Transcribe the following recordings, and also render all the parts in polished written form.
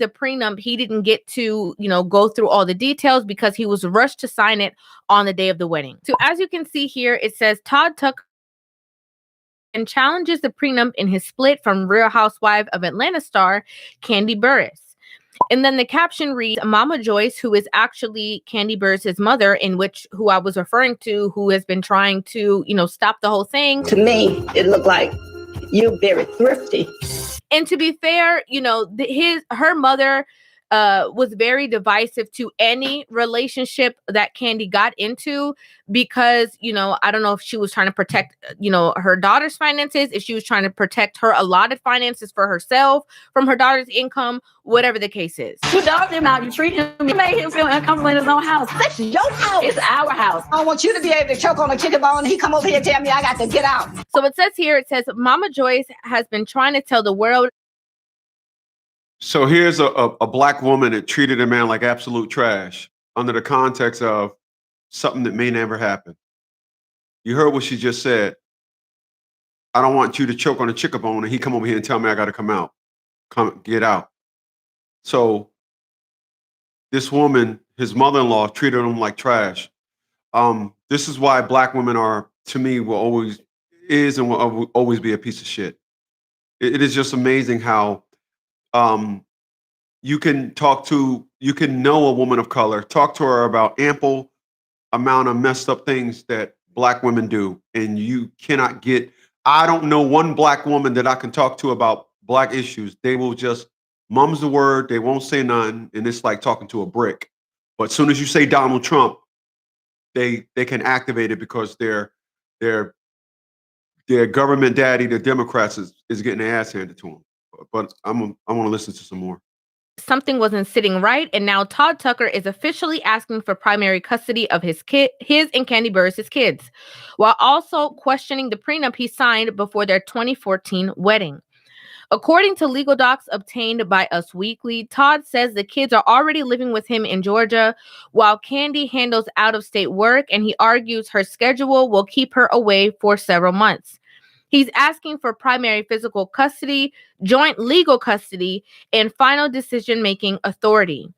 the prenup, he didn't get to, go through all the details because he was rushed to sign it on the day of the wedding. So as you can see here, it says Todd Tucker and challenges the prenup in his split from Real Housewife of Atlanta star Kandi Burruss. And then the caption reads, Mama Joyce, who is actually Kandi Burruss's mother, who I was referring to, who has been trying to, stop the whole thing. To me, it looked like you're very thrifty. And to be fair, her mother was very divisive to any relationship that Kandi got into because, I don't know if she was trying to protect, her daughter's finances, if she was trying to protect her allotted finances for herself from her daughter's income, whatever the case is. You dogged him out. You treated him. You made him feel uncomfortable in his own house. That's your house. It's our house. I want you to be able to choke on a chicken bone and he come over here and tell me I got to get out. So it says, Mama Joyce has been trying to tell the world. So here's a black woman that treated a man like absolute trash under the context of something that may never happen. You heard what she just said. I don't want you to choke on a chicken bone and he come over here and tell me I got to come out. Get out. So this woman, his mother-in-law, treated him like trash. This is why black women are, to me, will always be a piece of shit. It is just amazing how you can know a woman of color, talk to her about ample amount of messed up things that black women do. And you cannot I don't know one black woman that I can talk to about black issues. They will just mum's the word. They won't say nothing. And it's like talking to a brick. But as soon as you say Donald Trump, they can activate it because their government daddy, the Democrats, is getting their ass handed to them. But I want to listen to some more. Something wasn't sitting right, and now Todd Tucker is officially asking for primary custody of his and Kandi Burruss's kids, while also questioning the prenup he signed before their 2014 wedding. According to legal docs obtained by Us Weekly, Todd says the kids are already living with him in Georgia, while Kandi handles out-of-state work, and he argues her schedule will keep her away for several months. He's asking for primary physical custody, joint legal custody, and final decision-making authority.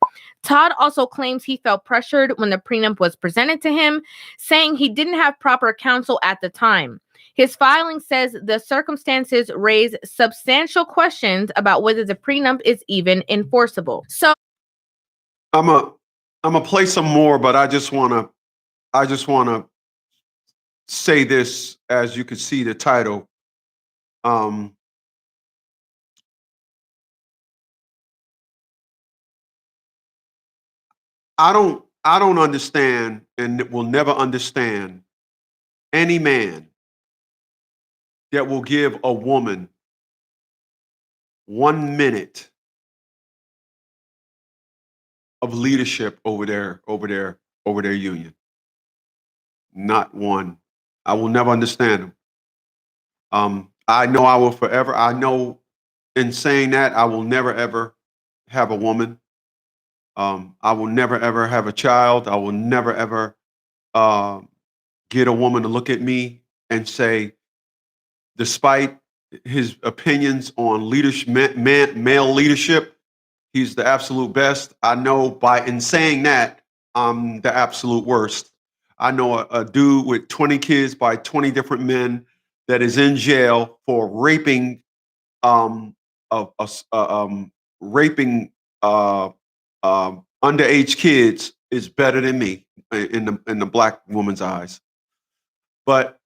Todd also claims he felt pressured when the prenup was presented to him, saying he didn't have proper counsel at the time. His filing says the circumstances raise substantial questions about whether the prenup is even enforceable. So I'm a play some more, but I just wanna say this, as you can see the title. I don't understand and will never understand any man that will give a woman 1 minute of leadership over their union. Not one. I will never understand them. I know I will forever. I know in saying that, I will never, ever have a woman. I will never, ever have a child. I will never, ever get a woman to look at me and say, despite his opinions on leadership, male leadership, he's the absolute best. I know in saying that, I'm the absolute worst. I know a dude with 20 kids by 20 different men that is in jail for raping underage kids is better than me in the black woman's eyes. But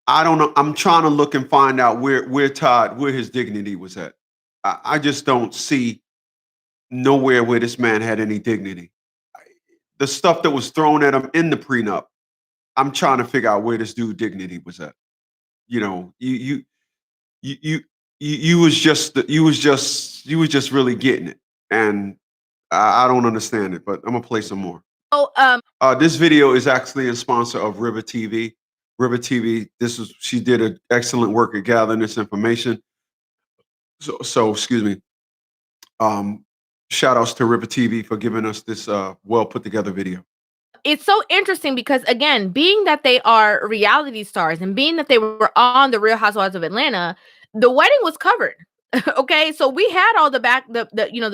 I don't know. I'm trying to look and find out where his dignity was at. I just don't see nowhere where this man had any dignity. The stuff that was thrown at him in the prenup, I'm trying to figure out where this dude dignity was at. You know, you was just really getting it, and I don't understand it. But I'm gonna play some more. This video is actually a sponsor of River TV. River TV. She did an excellent work at gathering this information. So excuse me. Shout outs to River TV for giving us this well put together video. It's so interesting because, again, being that they are reality stars and being that they were on the Real Housewives of Atlanta, the wedding was covered. Okay, so we had all the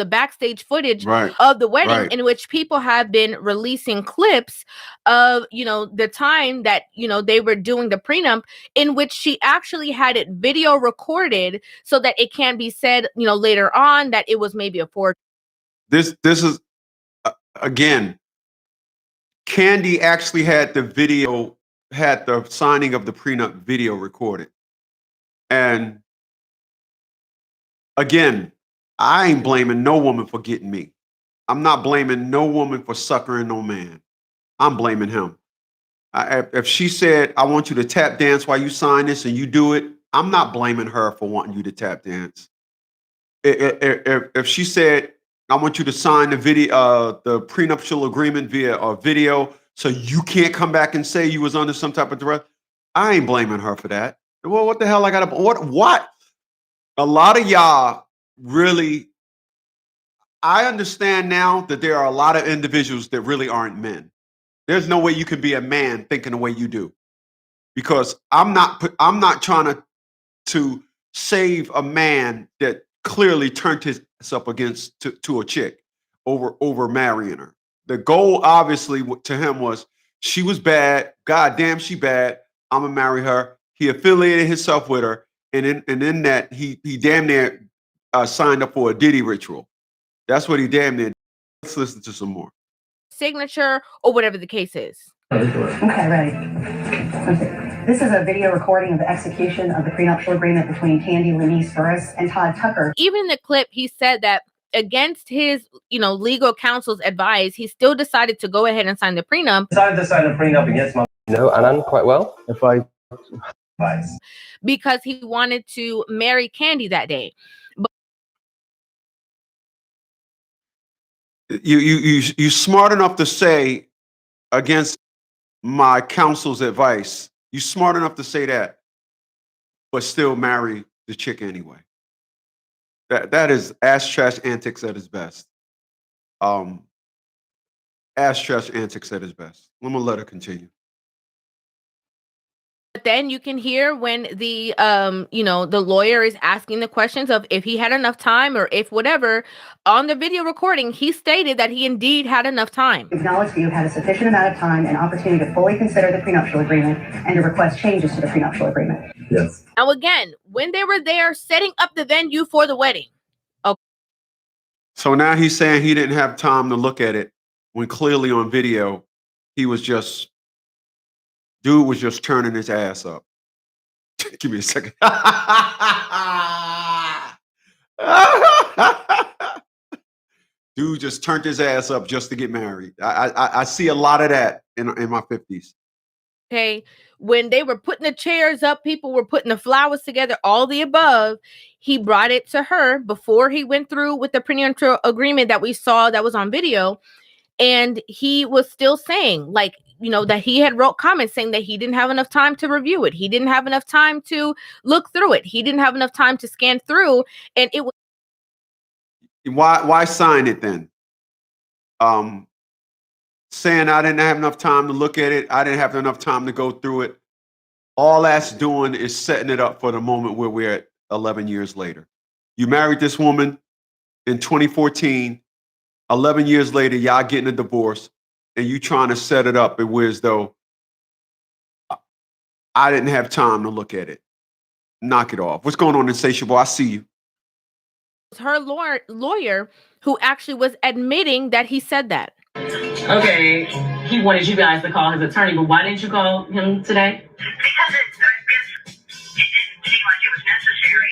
backstage footage Right. of the wedding, Right. in which people have been releasing clips of the time that they were doing the prenup, in which she actually had it video recorded so that it can be said later on that it was maybe a forgery. This is again, Kandi actually had the signing of the prenup video recorded. And again, I ain't blaming no woman for getting me. I'm not blaming no woman for suckering no man. I'm blaming him. If she said, I want you to tap dance while you sign this and you do it, I'm not blaming her for wanting you to tap dance. If she said, I want you to sign the prenuptial agreement via a video so you can't come back and say you was under some type of duress, I ain't blaming her for that. Well, what the hell I got to, what? A lot of y'all really, I understand now that there are a lot of individuals that really aren't men. There's no way you can be a man thinking the way you do, because I'm not trying to save a man that clearly turned his up against to a chick over marrying her. The goal obviously to him was, she was bad. God damn, she bad. I'm gonna marry her. He affiliated himself with her, and in that he damn near signed up for a Diddy ritual. That's what he damn near. Let's listen to some more. Signature or whatever the case is. Okay, ready. This is a video recording of the execution of the prenuptial agreement between Kandi Burruss and Todd Tucker. Even in the clip, he said that against his, legal counsel's advice, he still decided to go ahead and sign the prenup. Decided to sign a prenup against my Anand quite well. If I advice. Because he wanted to marry Kandi that day. But you smart enough to say against my counsel's advice. You smart enough to say that, but still marry the chick anyway. That is ass trash antics at its best. Ass trash antics at its best. I'm gonna let her continue. But then you can hear when the the lawyer is asking the questions of if he had enough time or if whatever. On the video recording, he stated that he indeed had enough time. Acknowledge that you had a sufficient amount of time and opportunity to fully consider the prenuptial agreement and to request changes to the prenuptial agreement. Yes. Now again, when they were there setting up the venue for the wedding. Okay. So now he's saying he didn't have time to look at it, when clearly on video he was just turning his ass up. Give me a second. Dude just turned his ass up just to get married. I see a lot of that in my 50s. Okay, when they were putting the chairs up, people were putting the flowers together, all the above. He brought it to her before he went through with the prenuptial agreement that we saw that was on video. And he was still saying, that he had wrote comments saying that he didn't have enough time to review it. He didn't have enough time to look through it. He didn't have enough time to scan through. And it was. Why sign it then? Saying I didn't have enough time to look at it. I didn't have enough time to go through it. All that's doing is setting it up for the moment where we're at 11 years later. You married this woman in 2014. 11 years later, y'all getting a divorce, and you trying to set it up as though I didn't have time to look at it. Knock it off. What's going on, Insatiable? I see you. Her lawyer who actually was admitting that he said that. Okay, he wanted you guys to call his attorney, but why didn't you call him today? Because it didn't seem like it was necessary.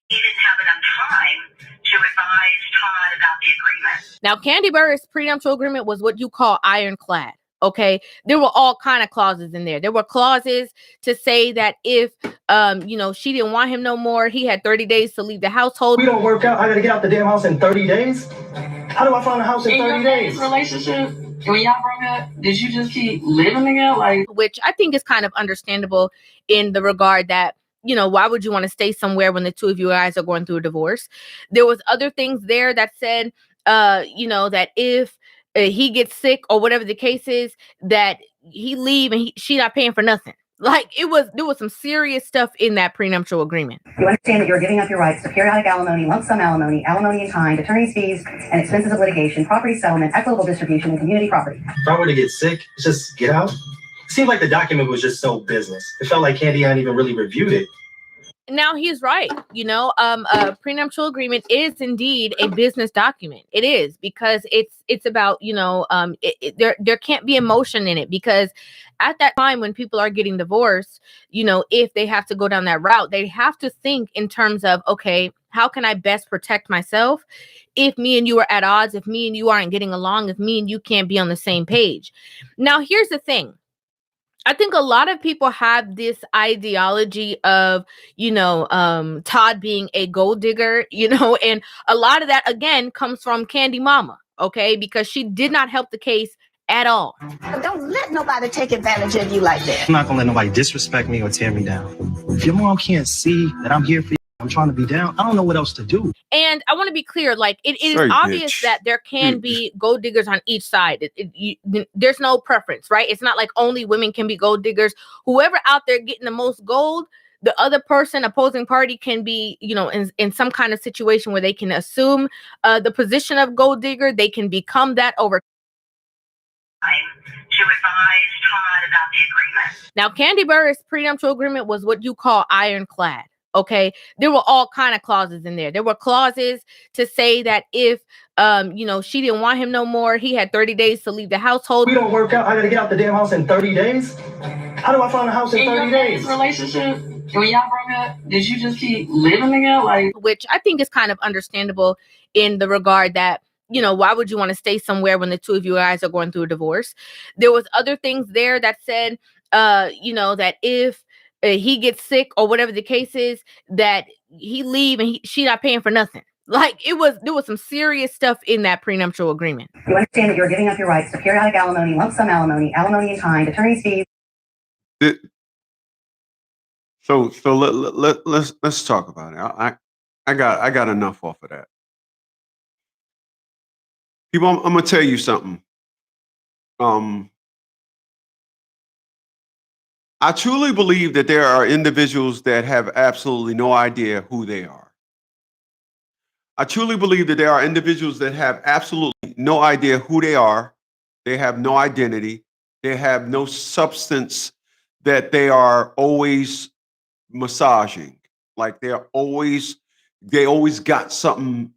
He didn't have enough time to advise Todd about the agreement. Now, Kandi Burruss' prenuptial agreement was what you call ironclad. Okay, there were all kind of clauses in there. There were clauses to say that if she didn't want him no more, he had 30 days to leave the household. We don't work out. I gotta get out the damn house in 30 days. How do I find a house in 30 days? Relationship. When y'all broke up, did you just keep living together? Which I think is kind of understandable in the regard that, why would you want to stay somewhere when the two of you guys are going through a divorce? There was other things there that said, that if he gets sick or whatever the case is, that he leave and she not paying for nothing. Like there was some serious stuff in that prenuptial agreement. You understand that you're giving up your rights to periodic alimony, lump sum alimony, alimony in kind, attorney's fees, and expenses of litigation, property settlement, equitable distribution, and community property. If I were to get sick, just get out. It seemed like the document was just so business. It felt like Kandi hadn't even really reviewed it. Now he's right. A prenuptial agreement is indeed a business document. It is, because it's about, there can't be emotion in it, because at that time when people are getting divorced, if they have to go down that route, they have to think in terms of, okay, how can I best protect myself if me and you are at odds, if me and you aren't getting along, if me and you can't be on the same page. Now, here's the thing. I think a lot of people have this ideology of, Todd being a gold digger, and a lot of that, again, comes from Kandi Mama, okay, because she did not help the case at all. Don't let nobody take advantage of you like that. I'm not gonna let nobody disrespect me or tear me down. If your mom can't see that I'm here for you, I'm trying to be down, I don't know what else to do. And I want to be clear, like, it is obvious that there can be gold diggers on each side. There's no preference, right? It's not like only women can be gold diggers. Whoever out there getting the most gold, the other person, opposing party, can be, in some kind of situation where they can assume the position of gold digger. They can become that over time to advise Todd about the agreement. Now, Kandi Burruss' prenuptial agreement was what you call ironclad. Okay, there were all kind of clauses in there. There were clauses to say that if, she didn't want him no more, he had 30 days to leave the household. We don't work out. I got to get out the damn house in 30 days. How do I find a house in 30 days? Relationship, when y'all broke up, did you just keep living together? Which I think is kind of understandable in the regard that, why would you want to stay somewhere when the two of you guys are going through a divorce? There was other things there that said, that if he gets sick or whatever the case is, that he leave and she not paying for nothing. Like, there was some serious stuff in that prenuptial agreement. You understand that you're giving up your rights to periodic alimony, lump sum alimony, alimony in kind, attorney's fees. So let's talk about it. I got enough off of that. People, I'm gonna tell you something. I truly believe that there are individuals that have absolutely no idea who they are. I truly believe that there are individuals that have absolutely no idea who they are. They have no identity. They have no substance that they are always massaging. Like they always got something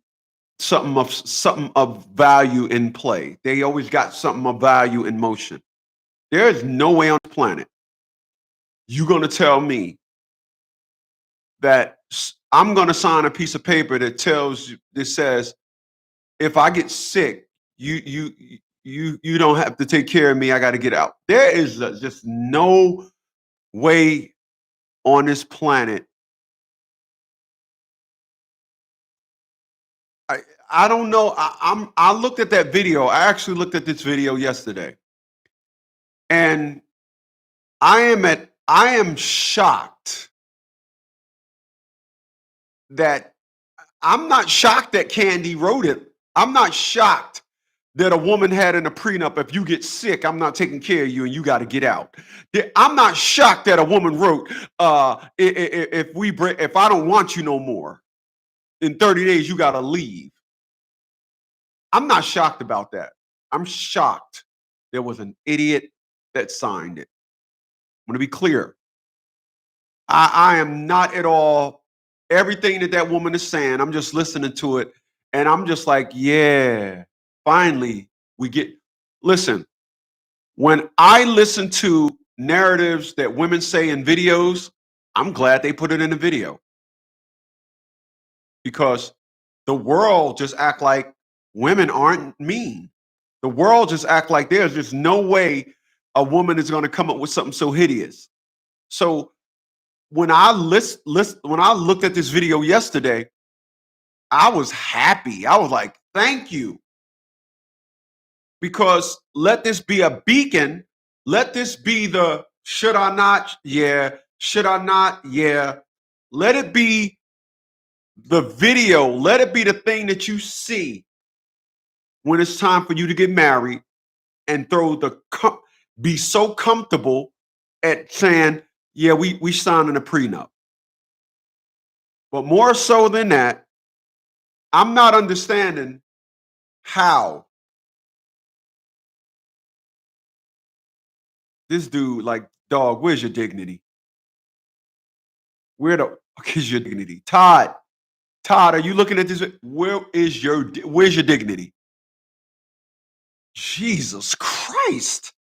of value in play. They always got something of value in motion. There is no way on the planet you're going to tell me that I'm going to sign a piece of paper that says, if I get sick, you don't have to take care of me. I got to get out. There is just no way on this planet. I don't know. I looked at that video. I actually looked at this video yesterday, and I am shocked that I'm not shocked that Kandi wrote it. I'm not shocked that a woman had in a prenup, if you get sick, I'm not taking care of you and you got to get out. I'm not shocked that a woman wrote, if I don't want you no more, in 30 days, you got to leave. I'm not shocked about that. I'm shocked there was an idiot that signed it. I'm going to be clear. I am not at all everything that woman is saying. I'm just listening to it, and I'm just like, yeah, finally we get. Listen, when I listen to narratives that women say in videos, I'm glad they put it in the video, because the world just act like women aren't mean. The world just act like there's just no way a woman is going to come up with something so hideous. So when I when I looked at this video yesterday, I was happy. I was like, thank you. Because let this be a beacon. Let this be the should I not? Yeah. Should I not? Yeah. Let it be the video. Let it be the thing that you see when it's time for you to get married, and be so comfortable at saying, yeah, we signing a prenup. But more so than that, I'm not understanding how this dude, like, dog, where's your dignity? Where the fuck is your dignity? Todd, are you looking at this? Where's your dignity? Jesus Christ.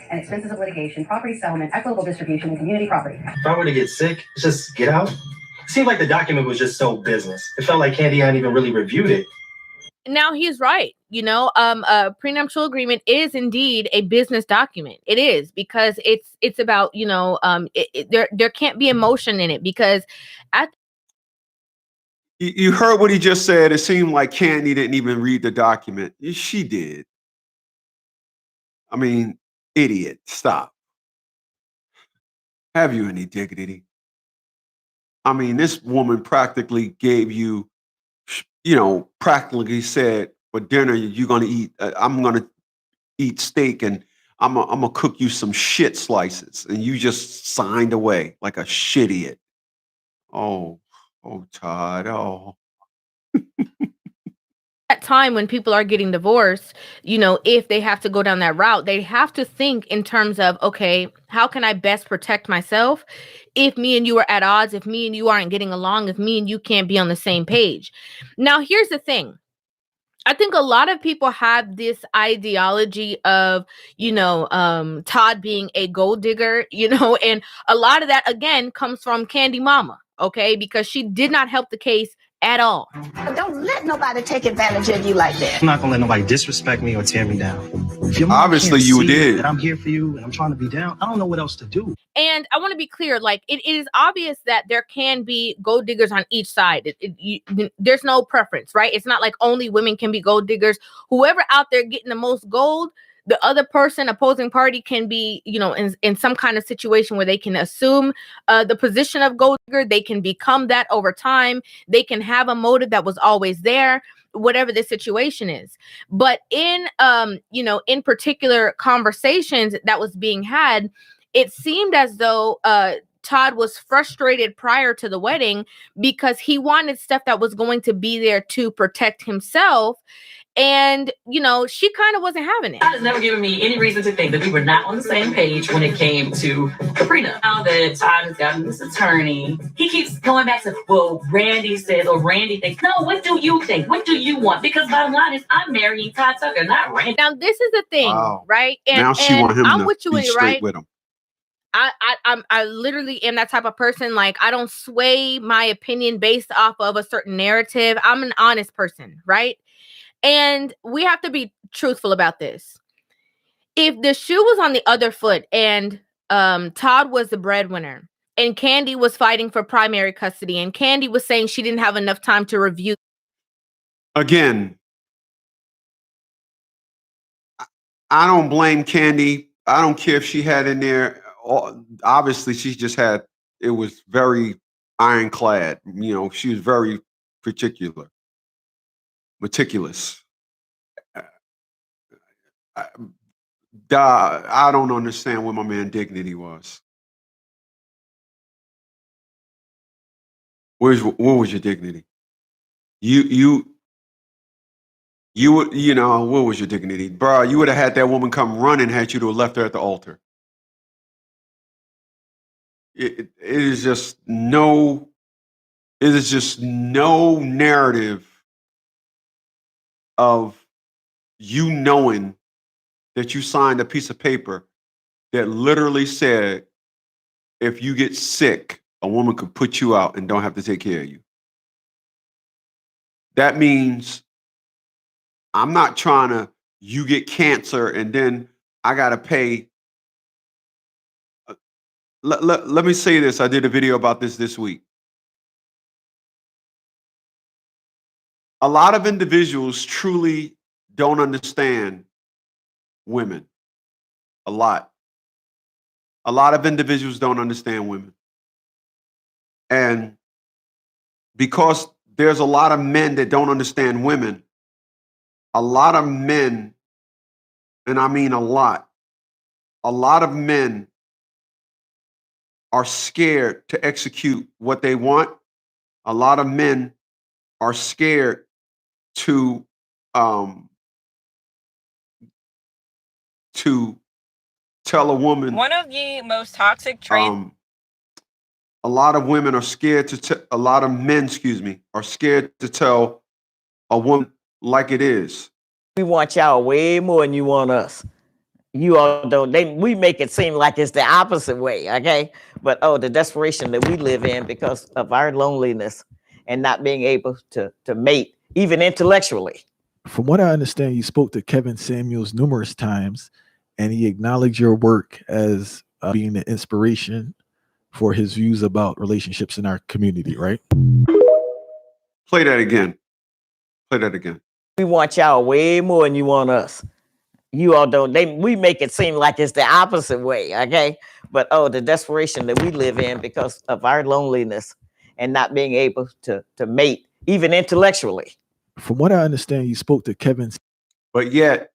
And expenses of litigation, property settlement, equitable distribution, and community property. If I were to get sick, just get out. It seemed like the document was just so business. It felt like Kandi hadn't even really reviewed it. Now he's right. A prenuptial agreement is indeed a business document. It is, because it's about, there can't be emotion in it, because You heard what he just said. It seemed like Kandi didn't even read the document. She did. I mean, idiot. Stop. Have you any dignity? I mean, this woman practically gave you, practically said, for dinner, you're going to eat, I'm going to eat steak, and I'm going to cook you some shit slices. And you just signed away like a shit idiot. Oh, Todd. Oh. That time when people are getting divorced, if they have to go down that route, they have to think in terms of, okay, how can I best protect myself if me and you are at odds, if me and you aren't getting along, if me and you can't be on the same page. Now, here's the thing. I think a lot of people have this ideology of, Todd being a gold digger, and a lot of that, again, comes from Kandi Mama, okay, because she did not help the case at all. Don't let nobody take advantage of you like that. I'm not gonna let nobody disrespect me or tear me down. If your mom Obviously, can't you see did. that I'm here for you and I'm trying to be down, I don't know what else to do. And I want to be clear, like, it is obvious that there can be gold diggers on each side. There's no preference, right? It's not like only women can be gold diggers. Whoever out there getting the most gold, the other person, opposing party, can be, in some kind of situation where they can assume the position of gold digger. They can become that over time. They can have a motive that was always there, whatever the situation is. But in particular conversations that was being had, it seemed as though Todd was frustrated prior to the wedding because he wanted stuff that was going to be there to protect himself. And, she kind of wasn't having it. Todd has never given me any reason to think that we were not on the same page when it came to the prenup. Now that Todd has gotten this attorney, he keeps going back to, well, Randy says, or Randy thinks. No, what do you think? What do you want? Because bottom line is, I'm marrying Todd Tucker, not Randy. Now, this is the thing, Wow. right? And now she want him I'm to with you, be straight right? with him. I literally am that type of person. Like, I don't sway my opinion based off of a certain narrative. I'm an honest person, right? And we have to be truthful about this. If the shoe was on the other foot and Todd was the breadwinner and Kandi was fighting for primary custody and Kandi was saying she didn't have enough time to review. Again, I don't blame Kandi. I don't care if she had in there. Obviously, she just had, it was very ironclad. She was very meticulous. I don't understand where my man dignity was. Where was your dignity? What was your dignity? Bro, you would have had that woman come running, had you to have left her at the altar. It is just no narrative of you knowing that you signed a piece of paper that literally said, if you get sick, a woman could put you out and don't have to take care of you. That means I'm not trying to, you get cancer and then I got to pay. Let me say this. I did a video about this week. A lot of individuals truly don't understand women. A lot of individuals don't understand women. And because there's a lot of men that don't understand women, a lot of men, and I mean a lot of men are scared to execute what they want. A lot of men are scared to tell a woman. One of the most toxic traits. A lot of women are scared to. A lot of men, are scared to tell a woman like it is. We want y'all way more than you want us. You all don't. We make it seem like it's the opposite way, okay? But the desperation that we live in because of our loneliness and not being able to mate, even intellectually. From what I understand, you spoke to Kevin Samuels numerous times, and he acknowledged your work as being the inspiration for his views about relationships in our community, right? Play that again. Play that again. We want y'all way more than you want us. You all don't. We make it seem like it's the opposite way, okay? But the desperation that we live in because of our loneliness and not being able to mate, even intellectually. From what I understand, you spoke to Kevin. But yet,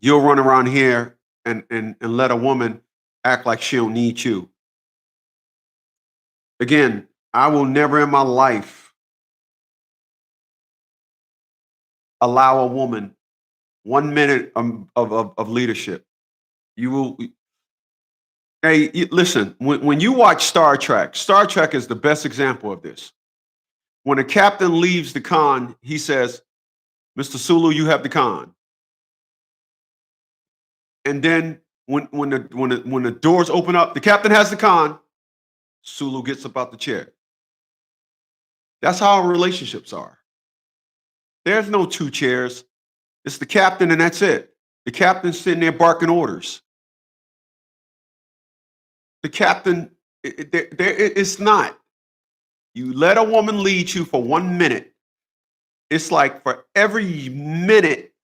you'll run around here and let a woman act like she don't need you. Again, I will never in my life allow a woman 1 minute of leadership. You will. Hey, listen, when you watch Star Trek is the best example of this. When a captain leaves the con, he says, "Mr. Sulu, you have the con." And then when the doors open up, the captain has the con, Sulu gets up out the chair. That's how our relationships are. There's no two chairs. It's the captain and that's it. The captain's sitting there barking orders. The captain, it's not. You let a woman lead you for 1 minute. It's like for every minute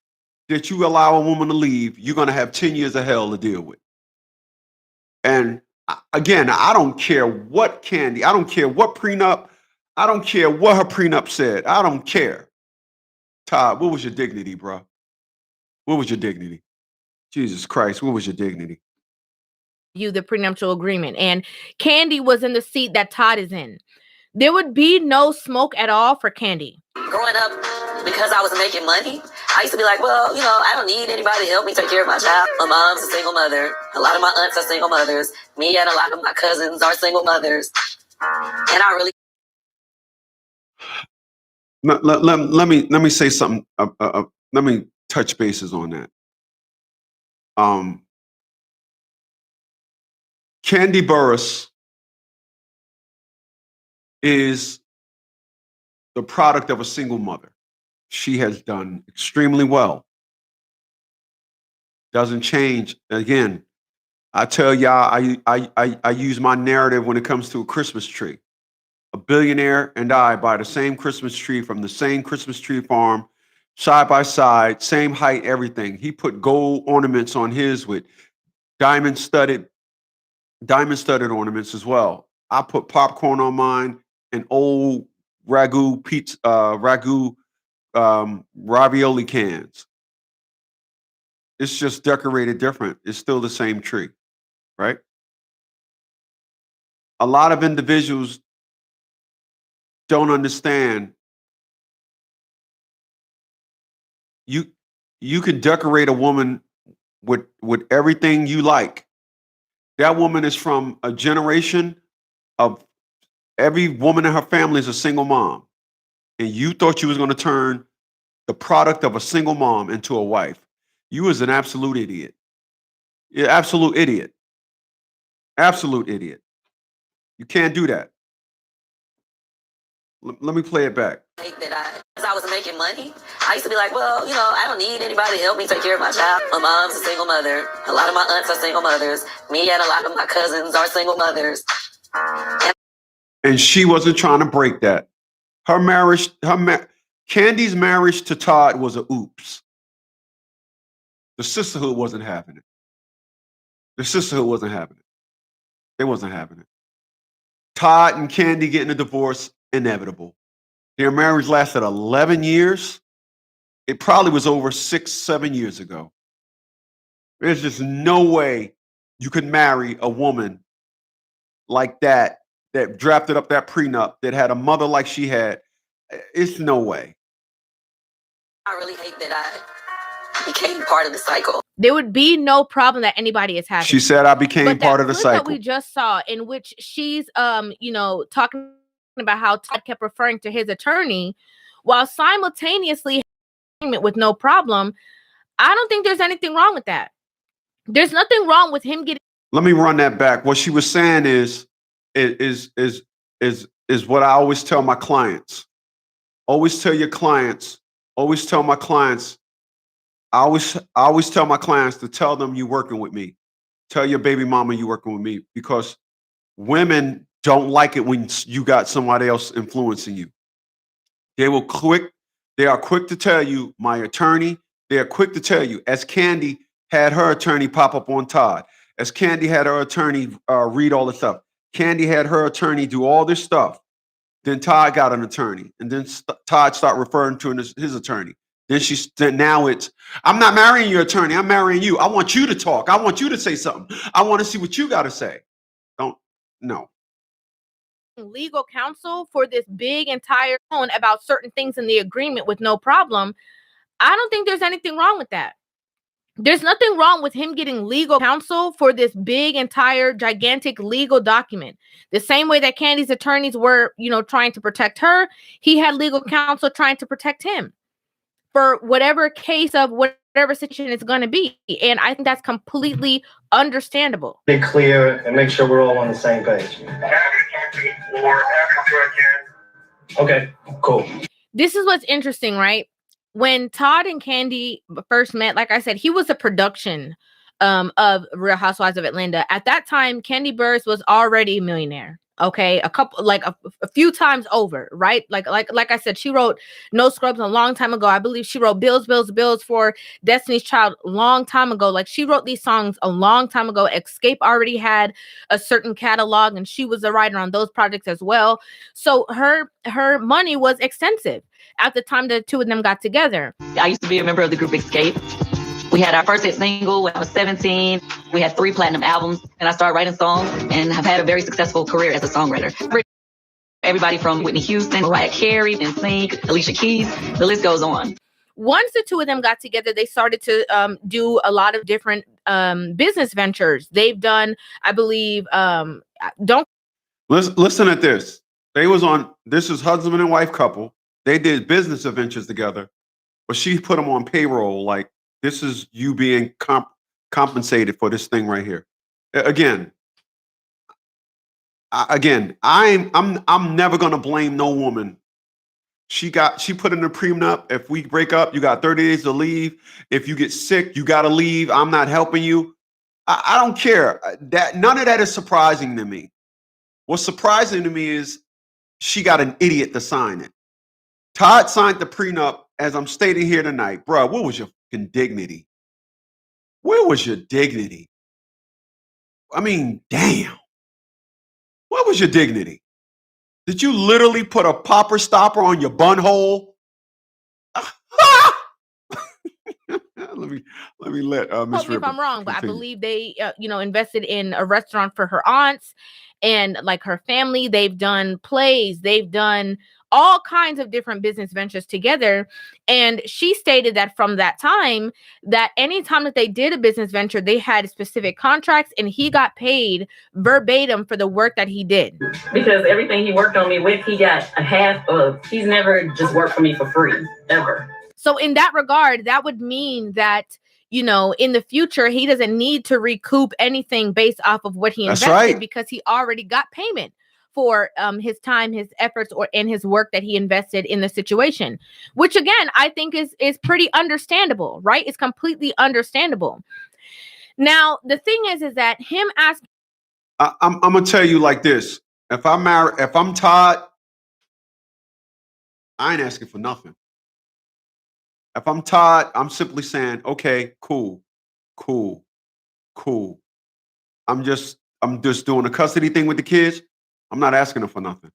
that you allow a woman to leave, you're going to have 10 years of hell to deal with. And again, I don't care what Kandi, I don't care what prenup, I don't care what her prenup said. I don't care. Todd, what was your dignity, bro? What was your dignity? Jesus Christ, what was your dignity? The prenuptial agreement, and Kandi was in the seat that Todd is in. There would be no smoke at all for Kandi. Growing up, because I was making money, I used to be like, well, I don't need anybody to help me take care of my child. My mom's a single mother. A lot of my aunts are single mothers. Me and a lot of my cousins are single mothers. And I really... Let me say something. Let me touch bases on that. Kandi Burruss is the product of a single mother. She has done extremely well. Doesn't change. Again, I tell y'all, I use my narrative when it comes to a Christmas tree. A billionaire and I buy the same Christmas tree from the same Christmas tree farm, side by side, same height, everything. He put gold ornaments on his with diamond studded ornaments as well. I put popcorn on mine and old ragu ravioli cans. It's just decorated different. It's still the same tree, right? A lot of individuals don't understand. You can decorate a woman with everything you like. That woman is from a generation of every woman in her family is a single mom. And you thought you was going to turn the product of a single mom into a wife. You was an absolute idiot. You're an absolute idiot. Absolute idiot. You can't do that. Let me play it back. As I was making money, I used to be like, well, I don't need anybody to help me take care of my child. My mom's a single mother. A lot of my aunts are single mothers. Me and a lot of my cousins are single mothers. And she wasn't trying to break that. Her marriage, Kandi's marriage to Todd was a oops. The sisterhood wasn't having it. The sisterhood wasn't having it. They wasn't having it. Todd and Kandi getting a divorce, inevitable. Their marriage lasted 11 years. It probably was over 6-7 years ago. There's just no way you could marry a woman like that drafted up that prenup, that had a mother like she had. It's no way. I really hate that I became part of the cycle. There would be no problem that anybody is having. She said I became But part that of the clip cycle. that we just saw, in which she's talking about how Todd kept referring to his attorney while simultaneously with no problem. I don't think there's anything wrong with that. There's nothing wrong with him getting. Let me run that back. What she was saying is what I always tell my clients. Always tell your clients. Always tell my clients. I always tell my clients to tell them you're working with me. Tell your baby mama you're working with me, because women don't like it when you got somebody else influencing you. They are quick to tell you, my attorney. They are quick to tell you, as Kandi had her attorney pop up on Todd, as Kandi had her attorney read all the stuff. Kandi had her attorney do all this stuff. Then Todd got an attorney, and then Todd started referring to his attorney. Then now it's, I'm not marrying your attorney. I'm marrying you. I want you to talk. I want you to say something. I want to see what you got to say. No. Legal counsel for this big entire tone about certain things in the agreement with no problem. I don't think there's anything wrong with that. There's nothing wrong with him getting legal counsel for this big entire gigantic legal document. The same way that Kandi's attorneys were, trying to protect her, he had legal counsel trying to protect him for whatever case of whatever situation it's going to be. And I think that's completely understandable. Be clear and make sure we're all on the same page. Okay, cool. This is what's interesting, right? When Todd and Kandi first met, like I said, he was a production of Real Housewives of Atlanta. At that time, Kandi Burruss was already a millionaire. Okay, a few times over, right? Like I said, she wrote No Scrubs a long time ago. I believe she wrote Bills, Bills, Bills for Destiny's Child a long time ago. Like, she wrote these songs a long time ago. Escape already had a certain catalog, and she was a writer on those projects as well. So her money was extensive at the time the two of them got together. I used to be a member of the group Escape. We had our first hit single when I was 17. We had 3 platinum albums, and I started writing songs and have had a very successful career as a songwriter. Everybody from Whitney Houston, Mariah Carey, NSYNC, Alicia Keys, the list goes on. Once the two of them got together, they started to do a lot of different business ventures. They've done, I believe, Listen at this. This is husband and wife couple. They did business adventures together, but she put them on payroll. Like, this is you being compensated for this thing right here. Again, I'm never gonna blame no woman. She put in a prenup. If we break up, you got 30 days to leave. If you get sick, you gotta leave. I'm not helping you. I don't care. That none of that is surprising to me. What's surprising to me is she got an idiot to sign it. Todd signed the prenup, as I'm stating here tonight. Bro, what was your fucking dignity? Where was your dignity? I mean, damn. What was your dignity? Did you literally put a popper stopper on your bun hole? let me let Miss Tell me if I'm wrong, but I continue. believe they invested in a restaurant for her aunts and like her family. They've done plays, they've done all kinds of different business ventures together. And she stated that from that time, that anytime that they did a business venture, they had specific contracts, and he got paid verbatim for the work that he did. Because everything he worked on me with, he got a half of. He's never just worked for me for free, ever. So in that regard, that would mean that, in the future, he doesn't need to recoup anything based off of what he invested. That's right. Because he already got payment for his time, his efforts, and his work that he invested in the situation, which again, I think is pretty understandable, right? It's completely understandable. Now, the thing is that him asking, I'm gonna tell you like this: if I'm Todd, I ain't asking for nothing. If I'm Todd, I'm simply saying, okay, cool. I'm just doing a custody thing with the kids. I'm not asking them for nothing.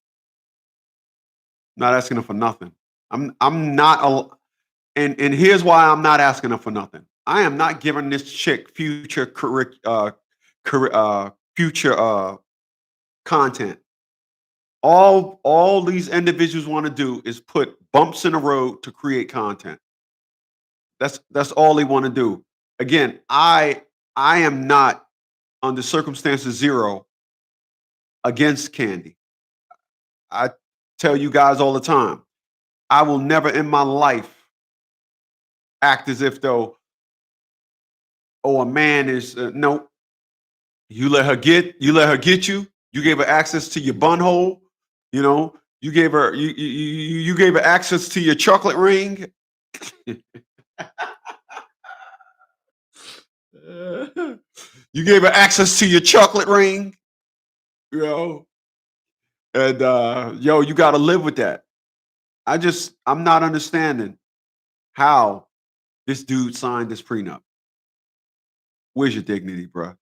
And here's why I'm not asking them for nothing. I am not giving this chick future future content. All these individuals want to do is put bumps in the road to create content. That's all they want to do. Again, I am not under circumstances zero against Kandi. I tell you guys all the time, I will never in my life act as if though, oh, a man is no. You let her get you. You gave her access to your bun hole. You know, you gave her you gave her access to your chocolate ring. You gave her access to your chocolate ring, you know, and yo, you got to live with that. I'm not understanding how this dude signed this prenup. Where's your dignity, bro?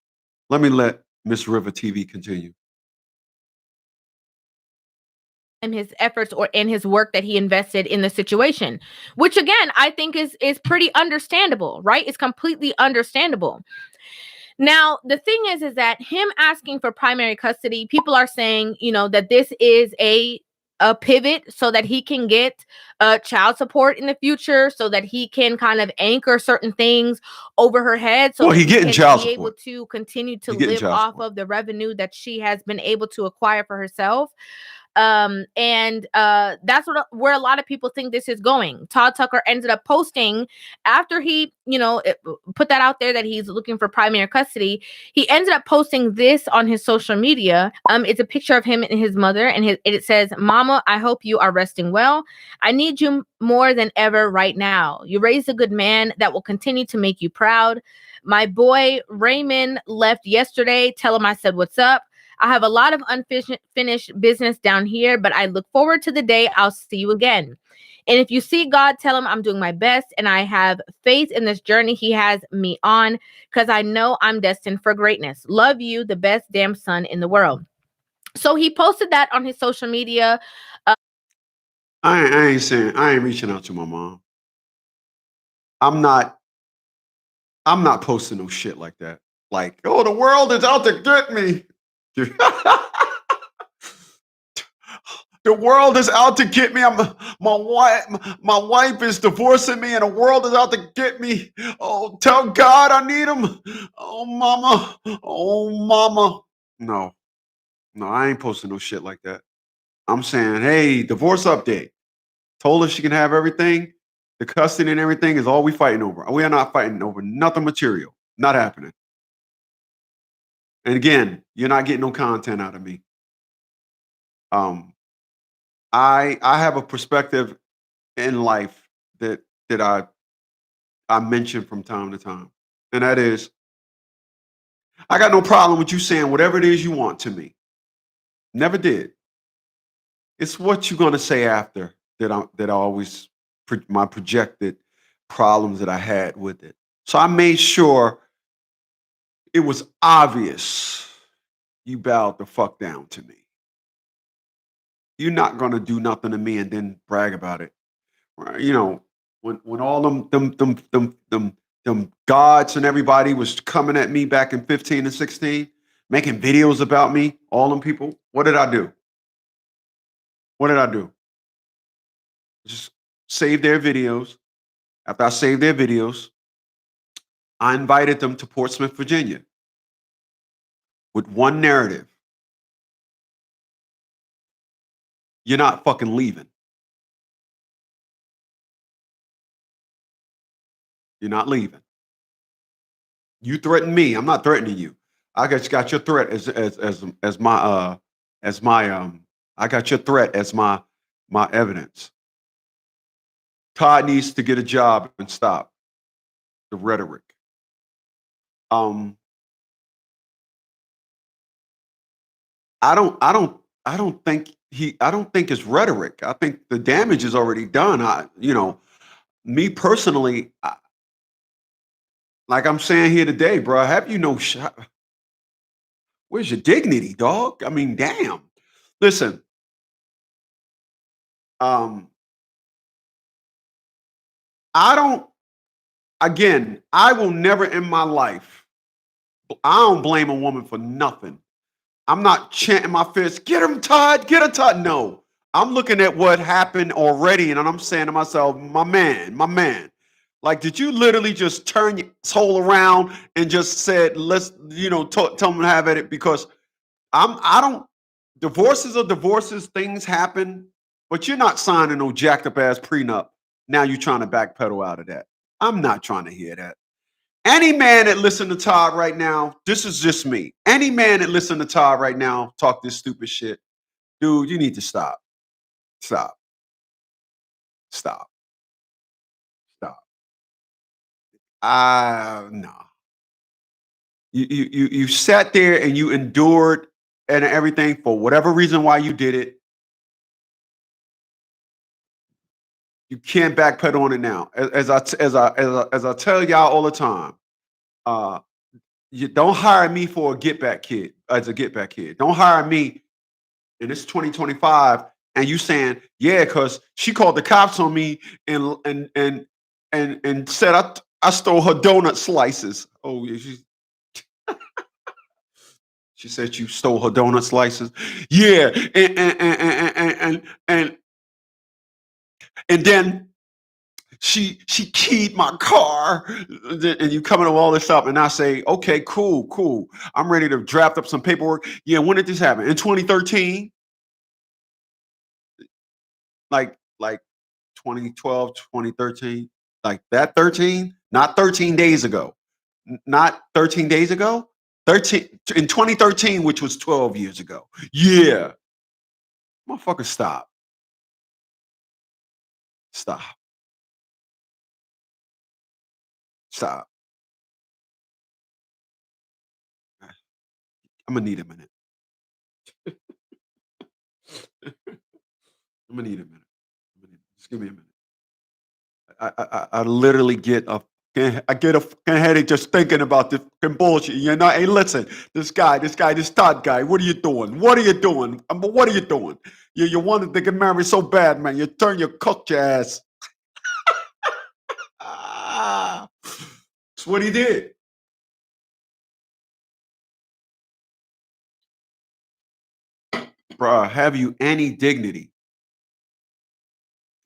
Let me let Miss River TV continue. And his efforts or in his work that he invested in the situation, which again I think is pretty understandable, right? It's completely understandable. Now, the thing is that him asking for primary custody, people are saying, you know, that this is a pivot so that he can get child support in the future, so that he can kind of anchor certain things over her head, so Well, that he getting can child be able support. to continue to He getting live child off support. of the revenue that she has been able to acquire for herself. That's where a lot of people think this is going. Todd Tucker ended up posting after he, you know, put that out there that he's looking for primary custody. He ended up posting this on his social media. It's a picture of him and his mother, and it says, "Mama, I hope you are resting well. I need you more than ever right now. You raised a good man that will continue to make you proud. My boy Raymond left yesterday. Tell him I said what's up. I have a lot of unfinished business down here, but I look forward to the day I'll see you again. And if you see God, tell him I'm doing my best and I have faith in this journey he has me on, because I know I'm destined for greatness. Love you, the best damn son in the world." So he posted that on his social media. I ain't reaching out to my mom. I'm not posting no shit like that. Like, oh, the world is out to get me. The world is out to get me. My wife is divorcing me, and the world is out to get me. Oh, tell God I need him. Oh, mama. Oh, mama. No, I ain't posting no shit like that. I'm saying, hey, divorce update. Told her she can have everything. The custody and everything is all we fighting over. We are not fighting over nothing material. Not happening. And again, you're not getting no content out of me. I have a perspective in life that I mention from time to time, and that is, I got no problem with you saying whatever it is you want to me. Never did. It's what you're gonna say after that. I always my projected problems that I had with it. So I made sure it was obvious you bowed the fuck down to me. You're not gonna do nothing to me and then brag about it. Right? You know, when all them gods and everybody was coming at me back in 15 and 16, making videos about me, all them people, what did I do? What did I do? Just save their videos. After I saved their videos, I invited them to Portsmouth, Virginia with one narrative. You're not fucking leaving. You're not leaving. You threaten me. I'm not threatening you. I got your threat as my I got your threat as my evidence. Todd needs to get a job and stop the rhetoric. I don't think it's rhetoric. I think the damage is already done. Me personally, like I'm saying here today, bro, have you no shot? Where's your dignity, dog? I mean, damn. Listen, I don't. Again, I will never in my life I don't blame a woman for nothing. I'm not chanting my fist, get him, Todd, get him, Todd. No, I'm looking at what happened already, and I'm saying to myself, my man. Like, did you literally just turn your soul around and just said, let's, tell them to have at it? Because I don't, divorces are divorces, things happen, but you're not signing no jacked up ass prenup. Now you're trying to backpedal out of that. I'm not trying to hear that. Any man that listen to Todd right now, this is just me. Any man that listen to Todd right now talk this stupid shit, dude, you need to stop. Stop. Stop. Stop. No. You sat there and you endured and everything for whatever reason why you did it. You can't backpedal on it now. As I tell y'all all the time, you don't hire me for a get back kid as a get back kid. Don't hire me, and it's 2025, and you saying, yeah, because she called the cops on me and said I stole her donut slices. Oh, yeah, she said you stole her donut slices. Yeah, and then she keyed my car, and you coming to all this up, and I say, okay, cool. I'm ready to draft up some paperwork. Yeah, when did this happen? In 2013? Like 2012, 2013? Like that 13? Not 13 days ago. Not 13 days ago? 13 in 2013, which was 12 years ago. Yeah. Motherfucker, stop. Stop. Stop. I'm gonna need a minute. I'm gonna need a minute. Just give me a minute. I literally get a fucking headache just thinking about this fucking bullshit. You know, hey, listen, this Todd guy, what are you doing? What are you doing? What are you doing? You wanted to get married so bad, man. You cooked your ass. That's what he did. Bruh, have you any dignity?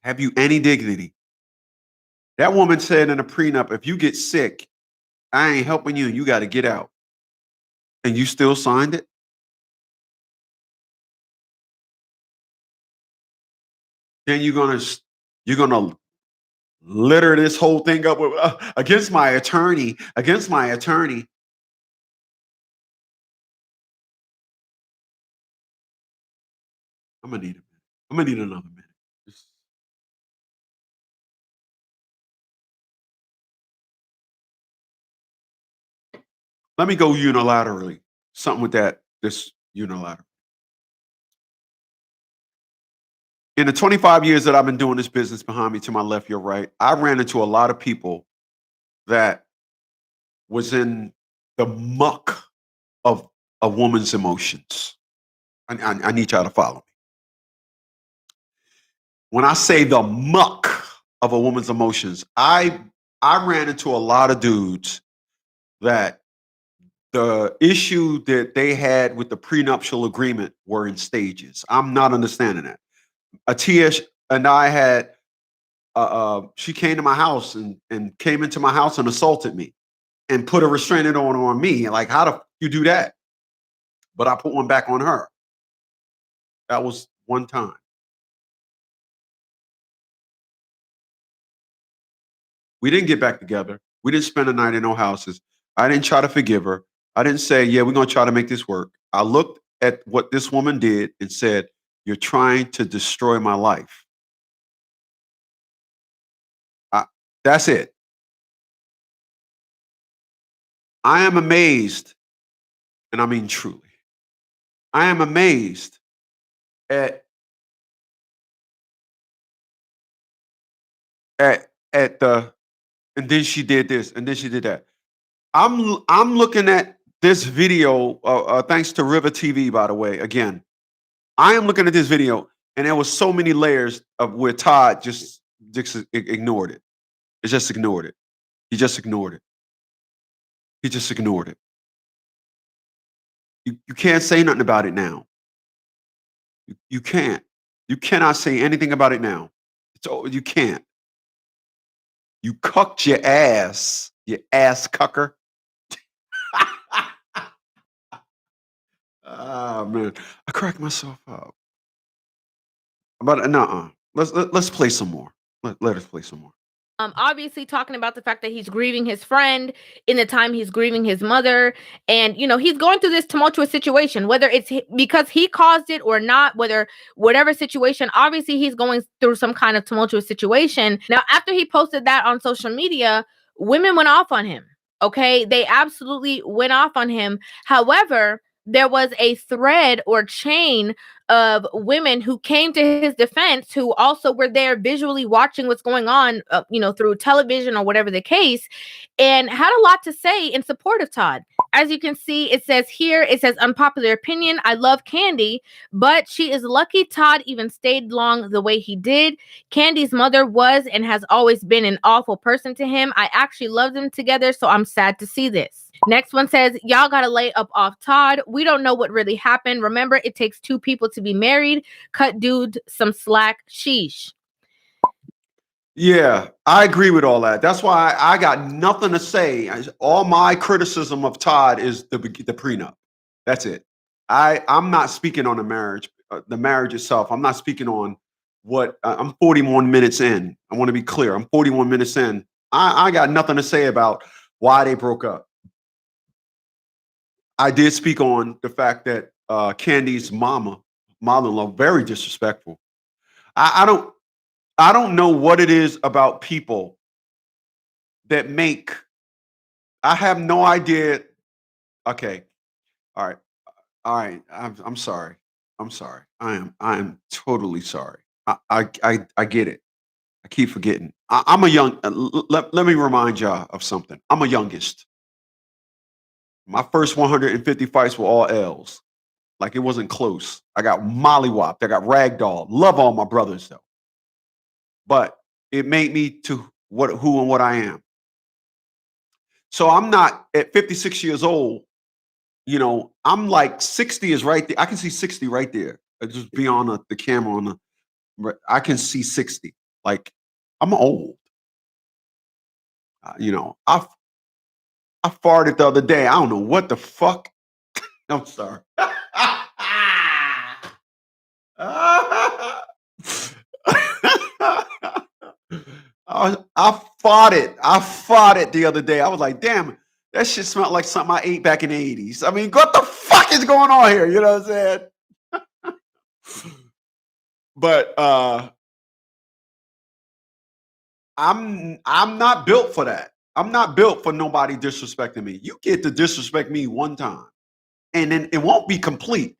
Have you any dignity? That woman said in a prenup, if you get sick, I ain't helping you and you got to get out. And you still signed it? Then you're gonna litter this whole thing up with against my attorney. I'm gonna need a minute. I'm gonna need another minute. Let me go unilaterally. Something with this unilateral. In the 25 years that I've been doing this business, behind me, to my left, your right, I ran into a lot of people that was in the muck of a woman's emotions. I need y'all to follow me. When I say the muck of a woman's emotions, I ran into a lot of dudes that the issue that they had with the prenuptial agreement were in stages. I'm not understanding that. Atiya and I had, she came to my house and came into my house and assaulted me and put a restraining order on me. Like, how do you do that? But I put one back on her. That was one time. We didn't get back together. We didn't spend a night in no houses. I didn't try to forgive her. I didn't say, yeah, we're going to try to make this work. I looked at what this woman did and said, you're trying to destroy my life. That's it. I am amazed, and I mean truly, I am amazed at the, and then she did this, and then she did that. I'm looking at this video, thanks to River TV, by the way. Again, I am looking at this video, and there was so many layers of where Todd just ignored it. He just ignored it. He just ignored it. You can't say nothing about it now. You can't. You cannot say anything about it now. You can't. You cucked your ass, you ass cucker. Ah, man, I cracked myself up. But no, let's play some more. Let us play some more. Obviously talking about the fact that he's grieving his friend in the time he's grieving his mother. And, you know, he's going through this tumultuous situation, whether it's because he caused it or not, whatever situation, obviously he's going through some kind of tumultuous situation. Now, after he posted that on social media, women went off on him. Okay. They absolutely went off on him. However, there was a thread or chain of women who came to his defense, who also were there visually watching what's going on, you know, through television or whatever the case, and had a lot to say in support of Todd. As you can see, it says here, unpopular opinion. I love Kandi, but she is lucky Todd even stayed long the way he did. Kandi's mother was and has always been an awful person to him. I actually love them together, so I'm sad to see this. Next one says, y'all gotta lay up off Todd. We don't know what really happened. Remember, it takes two people to be married. Cut dude some slack. Sheesh. Yeah, I agree with all that. That's why I got nothing to say. All my criticism of Todd is the prenup. That's it. I'm not speaking on the marriage itself. I'm not speaking on what I'm 41 minutes in. I want to be clear. I'm 41 minutes in. I got nothing to say about why they broke up. I did speak on the fact that Kandi's mother-in-law, very disrespectful. I don't know what it is about people that make. I have no idea. Okay, all right. I'm sorry. I'm sorry. I am totally sorry. I get it. I keep forgetting. I'm a young. Let me remind y'all of something. I'm a youngest. My first 150 fights were all L's. Like it wasn't close. I got mollywopped. I got ragdolled. Love all my brothers though. But it made me to who and what I am. So I'm not at 56 years old. You know, I'm like 60 is right there. I can see 60 right there. Just be on the camera I can see 60. Like I'm old. You know, I farted the other day. I don't know what the fuck. I'm sorry. I fought it. I fought it the other day. I was like, damn, that shit smelled like something I ate back in the 80s. I mean, what the fuck is going on here? You know what I'm saying? But I'm not built for that. I'm not built for nobody disrespecting me. You get to disrespect me one time, and then it won't be complete.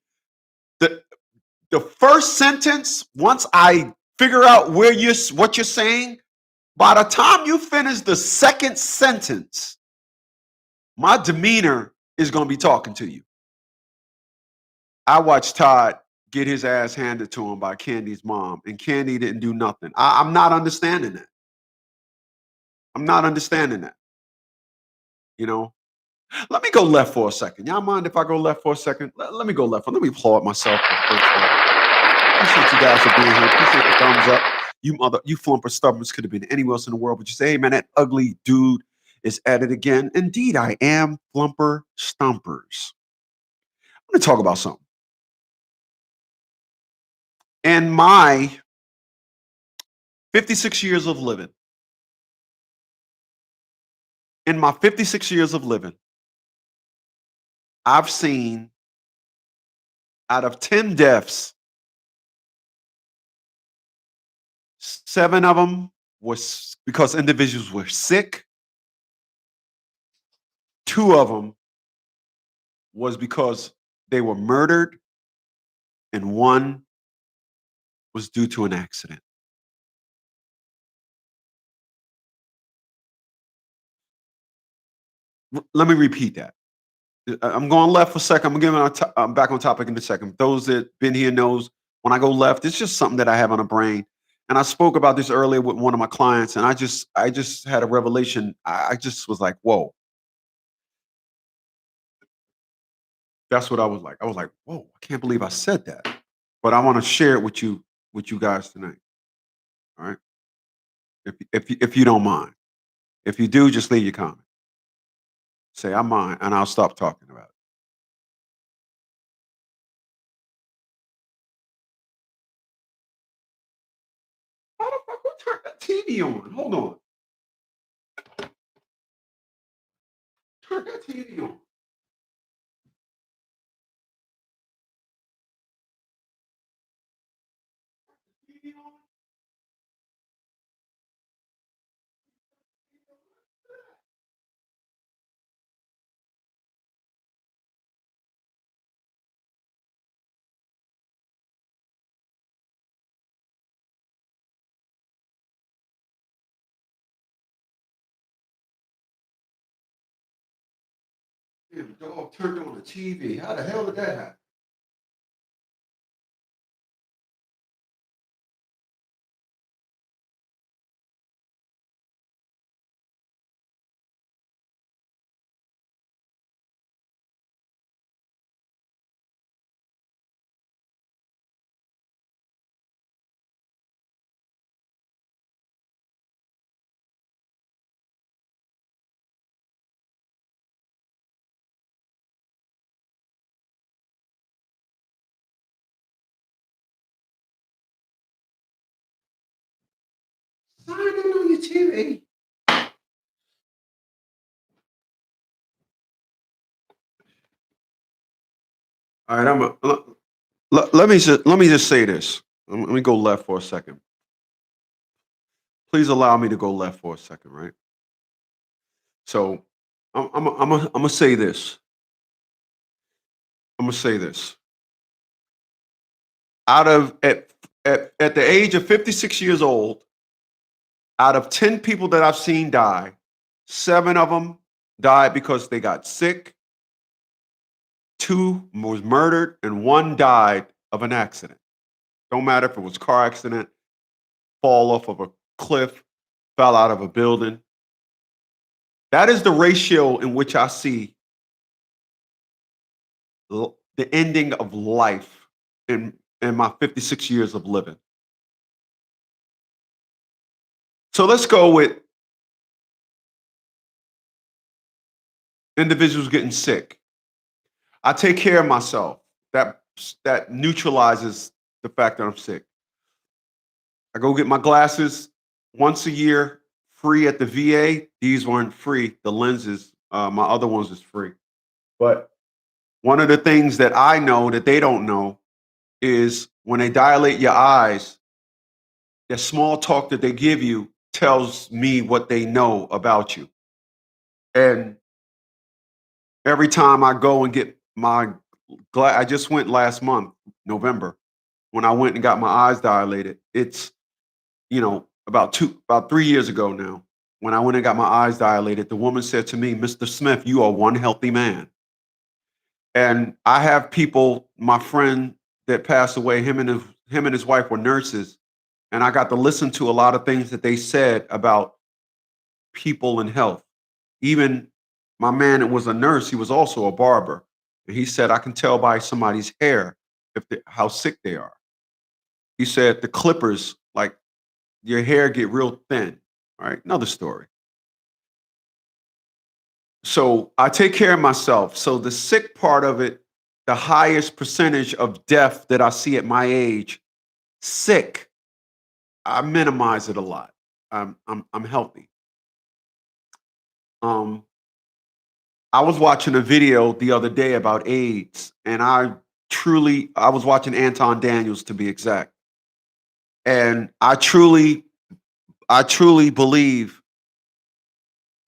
The first sentence, once I figure out what you're saying, by the time you finish the second sentence, my demeanor is going to be talking to you. I watched Todd get his ass handed to him by Kandi's mom, and Kandi didn't do nothing. I'm not understanding that. I'm not understanding that. You know, let me go left for a second. Y'all mind if I go left for a second? Let me go left. Let me applaud myself. Appreciate you guys for being here. Appreciate the thumbs up. You flumper stubborns could have been anywhere else in the world, but you say, hey man, that ugly dude is at it again. Indeed, I am flumper stumpers. I'm going to talk about something. In my 56 years of living, I've seen out of 10 deaths, 7 of them was because individuals were sick. 2 of them was because they were murdered, and 1 was due to an accident. Let me repeat that. I'm going left for a second. I'm back on topic in a second. Those that been here knows when I go left, it's just something that I have on the brain. And I spoke about this earlier with one of my clients, and I just had a revelation. I just was like, whoa. That's what I was like. I was like, whoa, I can't believe I said that. But I want to share it with you guys tonight. All right. If you don't mind. If you do, just leave your comment. Say I mind, and I'll stop talking about it. How the fuck who turned that TV on? Hold on. Turn that TV on. TV on? Damn, the dog turned on the TV. How the hell did that happen? Sign in on your TV. All right, let me just say this. Let me go left for a second. Please allow me to go left for a second, right? So I'm gonna say this. I'm gonna say this. Out of at the age of 56 years old, out of 10 people that I've seen die, 7 of them died because they got sick, 2 was murdered, and 1 died of an accident. Don't matter if it was a car accident, fall off of a cliff, fell out of a building. That is the ratio in which I see the ending of life in my 56 years of living. So let's go with individuals getting sick. I take care of myself. That neutralizes the fact that I'm sick. I go get my glasses once a year, free at the VA. These weren't free. The lenses, my other ones is free. But one of the things that I know that they don't know is when they dilate your eyes, the small talk that they give you tells me what they know about you. And every time I go and get my I just went last month, November, when I went and got my eyes dilated. It's, about 3 years ago now, when I went and got my eyes dilated, the woman said to me, "Mr. Smith, you are one healthy man." And I have people, my friend that passed away, him and his wife were nurses, and I got to listen to a lot of things that they said about people and health. Even my man that was a nurse, he was also a barber. And he said, I can tell by somebody's hair how sick they are. He said the clippers, like your hair get real thin. All right, another story. So I take care of myself. So the sick part of it, the highest percentage of death that I see at my age, sick, I minimize it a lot. I'm healthy. I was watching a video the other day about AIDS, and I was watching Anton Daniels, to be exact. And I truly believe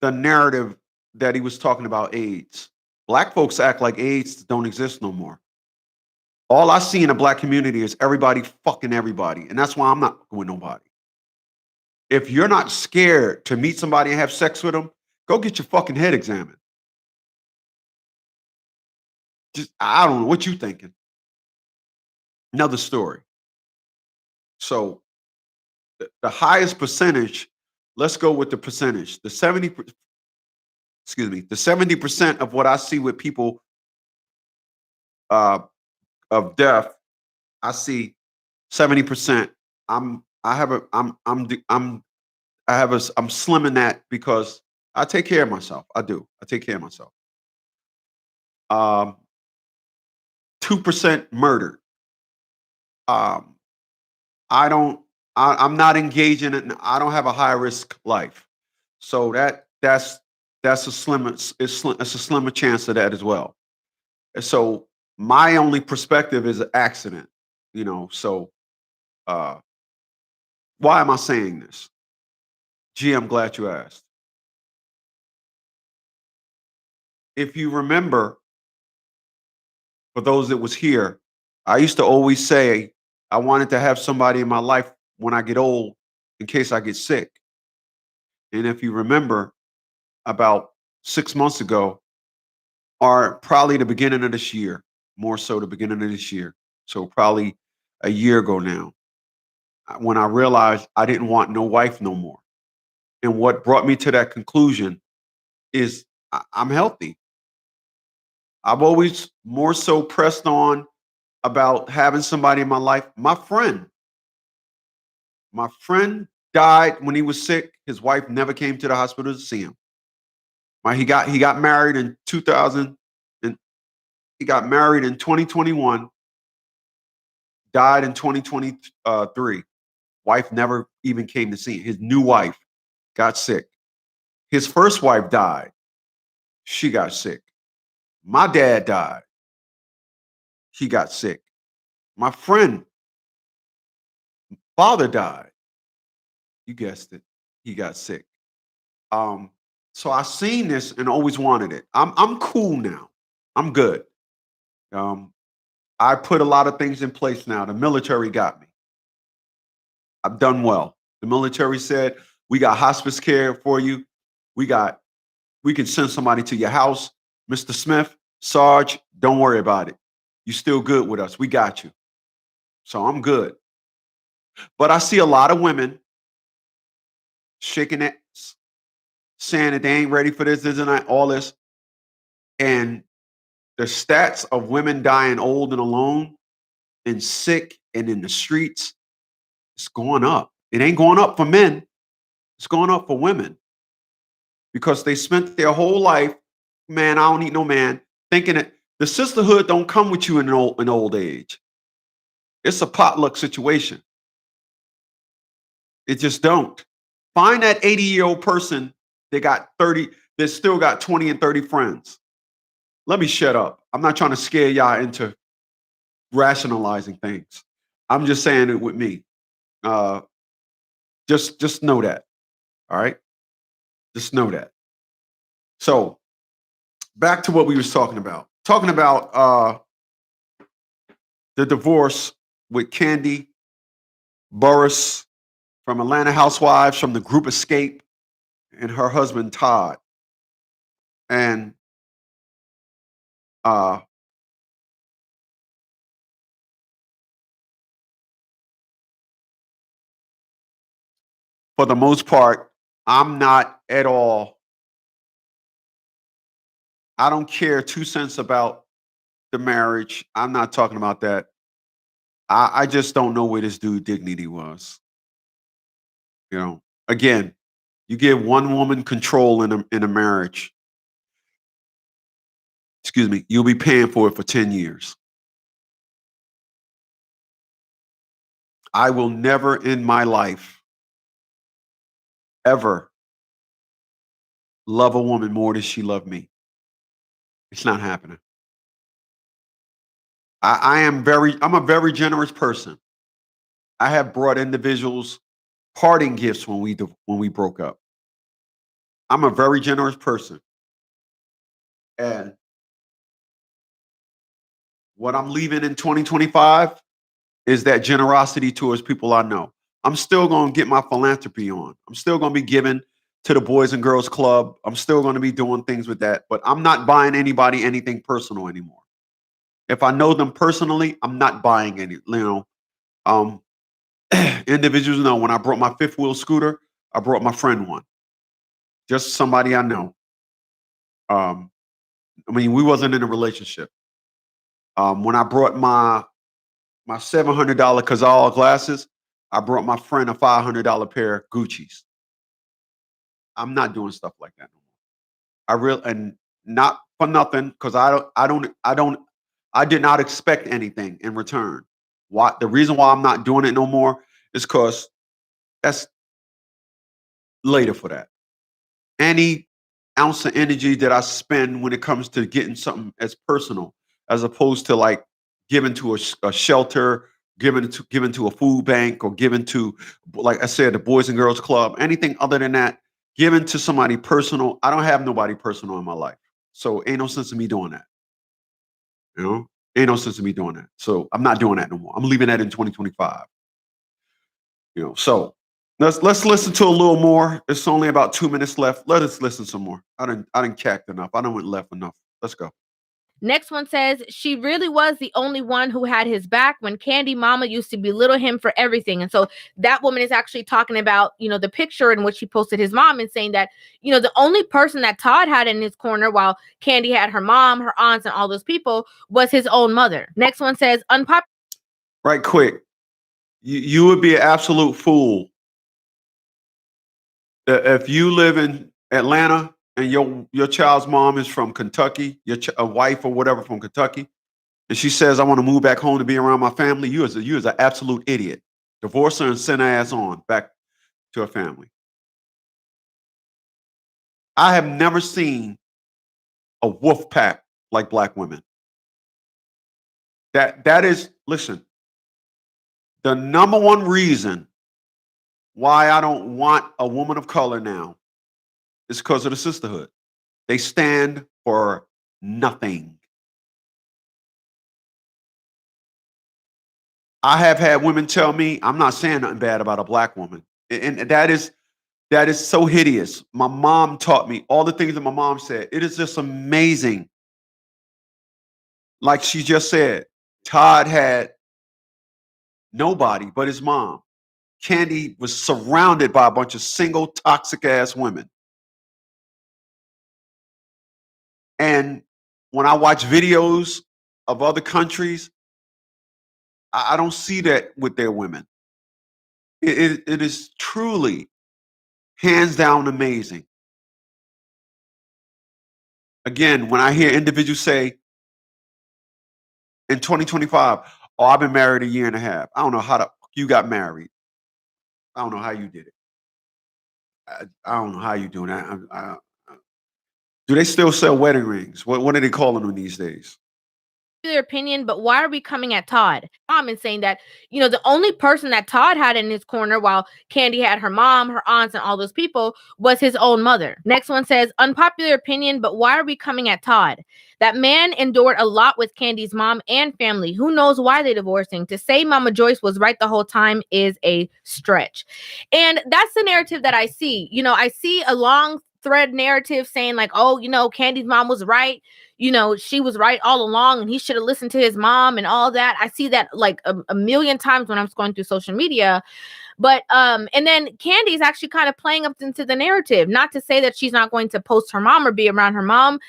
the narrative that he was talking about AIDS. Black folks act like AIDS don't exist no more. All I see in the black community is everybody fucking everybody. And that's why I'm not with nobody. If you're not scared to meet somebody and have sex with them, go get your fucking head examined. I don't know what you thinking. Another story. So the highest percentage, let's go with the percentage. The 70% of what I see with people of death, I see 70%. I'm slimming that because I take care of myself. I do. I take care of myself. 2% murdered. I'm not engaging in it. I don't have a high risk life. So that's a slimmer, it's a slimmer chance of that as well. And so my only perspective is an accident, so why am I saying this? Gee, I'm glad you asked. If you remember, for those that was here, I used to always say I wanted to have somebody in my life when I get old in case I get sick. And if you remember, about 6 months ago, or probably the beginning of this year, more so the beginning of this year, so probably a year ago now, when I realized I didn't want no wife no more. And what brought me to that conclusion is I'm healthy. I've always more so pressed on about having somebody in my life. My friend died when he was sick. His wife never came to the hospital to see him. He got married in 2000, and he got married in 2021. Died in 2023. Wife never even came to see him. His new wife got sick. His first wife died. She got sick. My dad died. He got sick. My friend father died. You guessed it. He got sick. So I seen this and always wanted it. I'm cool now. I'm good. I put a lot of things in place now. The military got me. I've done well. The military said, we got hospice care for you. We can send somebody to your house. Mr. Smith, Sarge, don't worry about it. You still good with us. We got you. So I'm good. But I see a lot of women shaking it, saying that they ain't ready for this, and that, all this. And the stats of women dying old and alone and sick and in the streets, it's going up. It ain't going up for men. It's going up for women because they spent their whole life, man, I don't need no man, thinking that the sisterhood don't come with you in old age. It's a potluck situation. It just don't. Find that 80-year-old person that still got 20 and 30 friends. Let me shut up. I'm not trying to scare y'all into rationalizing things. I'm just saying it with me. Just know that. All right? Just know that. So back to what we was talking about. Talking about the divorce with Kandi, Burruss from Atlanta Housewives, from the group Escape, and her husband Todd. And for the most part, I'm not at all. I don't care 2 cents about the marriage. I'm not talking about that. I just don't know where this dude dignity was. Again, you give one woman control in a marriage, excuse me, you'll be paying for it for 10 years. I will never in my life ever love a woman more than she loved me. It's not happening. I'm a very generous person. I have brought individuals parting gifts when we broke up. I'm a very generous person. And what I'm leaving in 2025 is that generosity towards people I know. I'm still going to get my philanthropy on. I'm still going to be giving to the Boys and Girls Club. I'm still going to be doing things with that, but I'm not buying anybody anything personal anymore. If I know them personally, I'm not buying any, individuals know when I brought my fifth wheel scooter, I brought my friend one. Just somebody I know. We wasn't in a relationship. When I brought my $700 Cazal glasses, I brought my friend a $500 pair of Gucci's. I'm not doing stuff like that no more. And not for nothing, because I did not expect anything in return. Why? The reason why I'm not doing it no more is because that's later for that. Any ounce of energy that I spend when it comes to getting something as personal, as opposed to like giving to a shelter, giving to a food bank, or giving to, like I said, the Boys and Girls Club, anything other than that, giving to somebody personal. I don't have nobody personal in my life, so ain't no sense in me doing that. You know, ain't no sense in me doing that. So I'm not doing that no more. I'm leaving that in 2025. You know, so let's listen to a little more. It's only about 2 minutes left. Let us listen some more. I didn't cacked enough. I done went left enough. Let's go. Next one says, she really was the only one who had his back when Kandi mama used to belittle him for everything. And so that woman is actually talking about, the picture in which he posted his mom and saying that, the only person that Todd had in his corner while Kandi had her mom, her aunts, and all those people was his own mother. Next one says, unpopular. Right quick. You would be an absolute fool if you live in Atlanta and your child's mom is from Kentucky, a wife or whatever from Kentucky, and she says, I want to move back home to be around my family. You is an absolute idiot. Divorce her and send her ass on back to her family. I have never seen a wolf pack like black women. That is, listen, the number one reason why I don't want a woman of color now is because of the sisterhood. They stand for nothing. I have had women tell me, I'm not saying nothing bad about a black woman. And that is so hideous. My mom taught me all the things that my mom said. It is just amazing. Like she just said, Todd had nobody but his mom. Kandi was surrounded by a bunch of single toxic ass women. And when I watch videos of other countries, I don't see that with their women. It is truly, hands down, amazing. Again, when I hear individuals say in 2025, oh, I've been married a year and a half. I don't know how you got married. I don't know how you did it. I don't know how you doing that. Do they still sell wedding rings? What are they calling them these days? Their opinion, but why are we coming at Todd? Mom and saying that, the only person that Todd had in his corner while Kandi had her mom, her aunts, and all those people was his own mother. Next one says, unpopular opinion, but why are we coming at Todd? That man endured a lot with Kandi's mom and family. Who knows why they divorcing? To say Mama Joyce was right the whole time is a stretch. And that's the narrative that I see. I see a long thread narrative saying like, oh, Kandi's mom was right. She was right all along and he should have listened to his mom and all that. I see that like a million times when I'm scrolling through social media. But and then Kandi's actually kind of playing up into the narrative, not to say that she's not going to post her mom or be around her mom.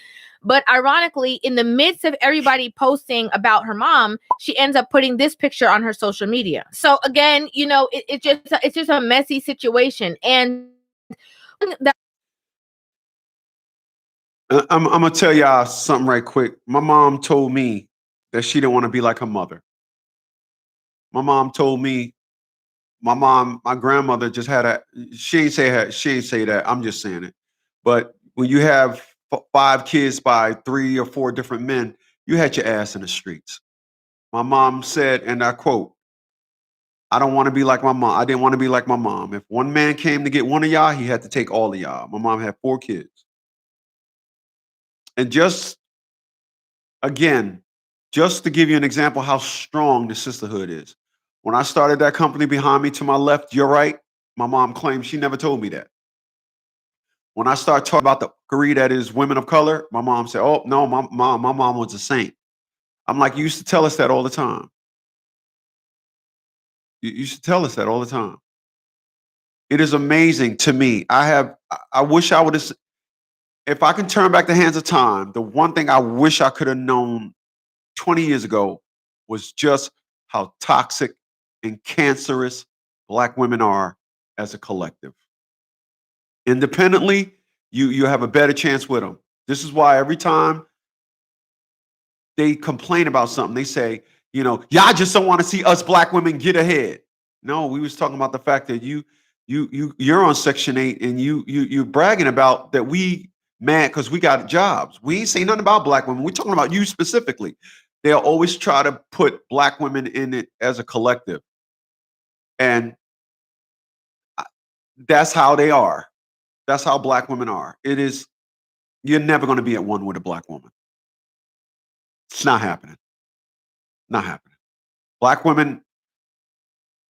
But ironically, in the midst of everybody posting about her mom, she ends up putting this picture on her social media. So again, it's just a messy situation. And that I'm gonna tell y'all something right quick. My mom told me that she didn't want to be like her mother. My mom told me, my grandmother just had she ain't say that. I'm just saying it. But when you have 5 kids by 3 or 4 different men, you had your ass in the streets. My mom said, and I quote, I don't want to be like my mom. I didn't want to be like my mom. If one man came to get one of y'all, he had to take all of y'all. My mom had 4 kids. And just to give you an example how strong the sisterhood is. When I started that company behind me to my left, your right, my mom claimed she never told me that. When I started talking about the degree that is women of color, my mom said, oh, no, my mom was a saint. I'm like, you used to tell us that all the time. You used to tell us that all the time. It is amazing to me. I wish I would have, if I can turn back the hands of time, the one thing I wish I could have known 20 years ago was just how toxic and cancerous Black women are as a collective. Independently, you have a better chance with them. This is why every time they complain about something, they say, y'all just don't want to see us Black women get ahead. No, we was talking about the fact that you're on Section 8 and you're bragging about that we mad because we got jobs. We ain't saying nothing about Black women. We're talking about you specifically. They'll always try to put Black women in it as a collective. And that's how they are. That's how Black women are. You're never going to be at one with a Black woman. It's not happening. Not happening. Black women,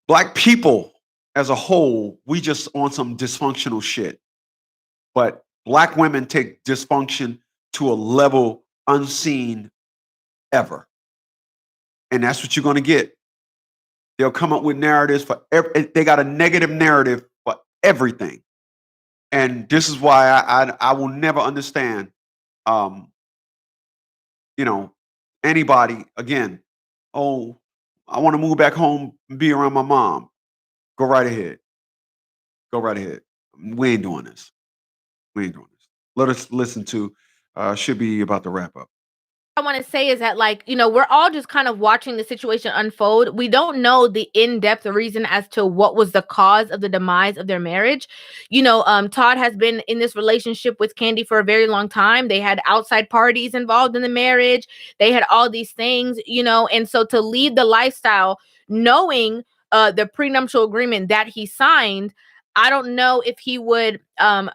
Black people as a whole, we just on some dysfunctional shit. But Black women take dysfunction to a level unseen ever. And that's what you're going to get. They'll come up with narratives for they got a negative narrative for everything. And this is why I will never understand anybody again. Oh, I want to move back home and be around my mom. Go right ahead. Go right ahead. We ain't doing this. We ain't doing this. Let us listen to should be about to wrap up. I want to say is that, like, we're all just kind of watching the situation unfold. We don't know the in-depth reason as to what was the cause of the demise of their marriage. Todd has been in this relationship with Kandi for a very long time. They had outside parties involved in the marriage. They had all these things, and so to leave the lifestyle knowing the prenuptial agreement that he signed, I don't know if he would,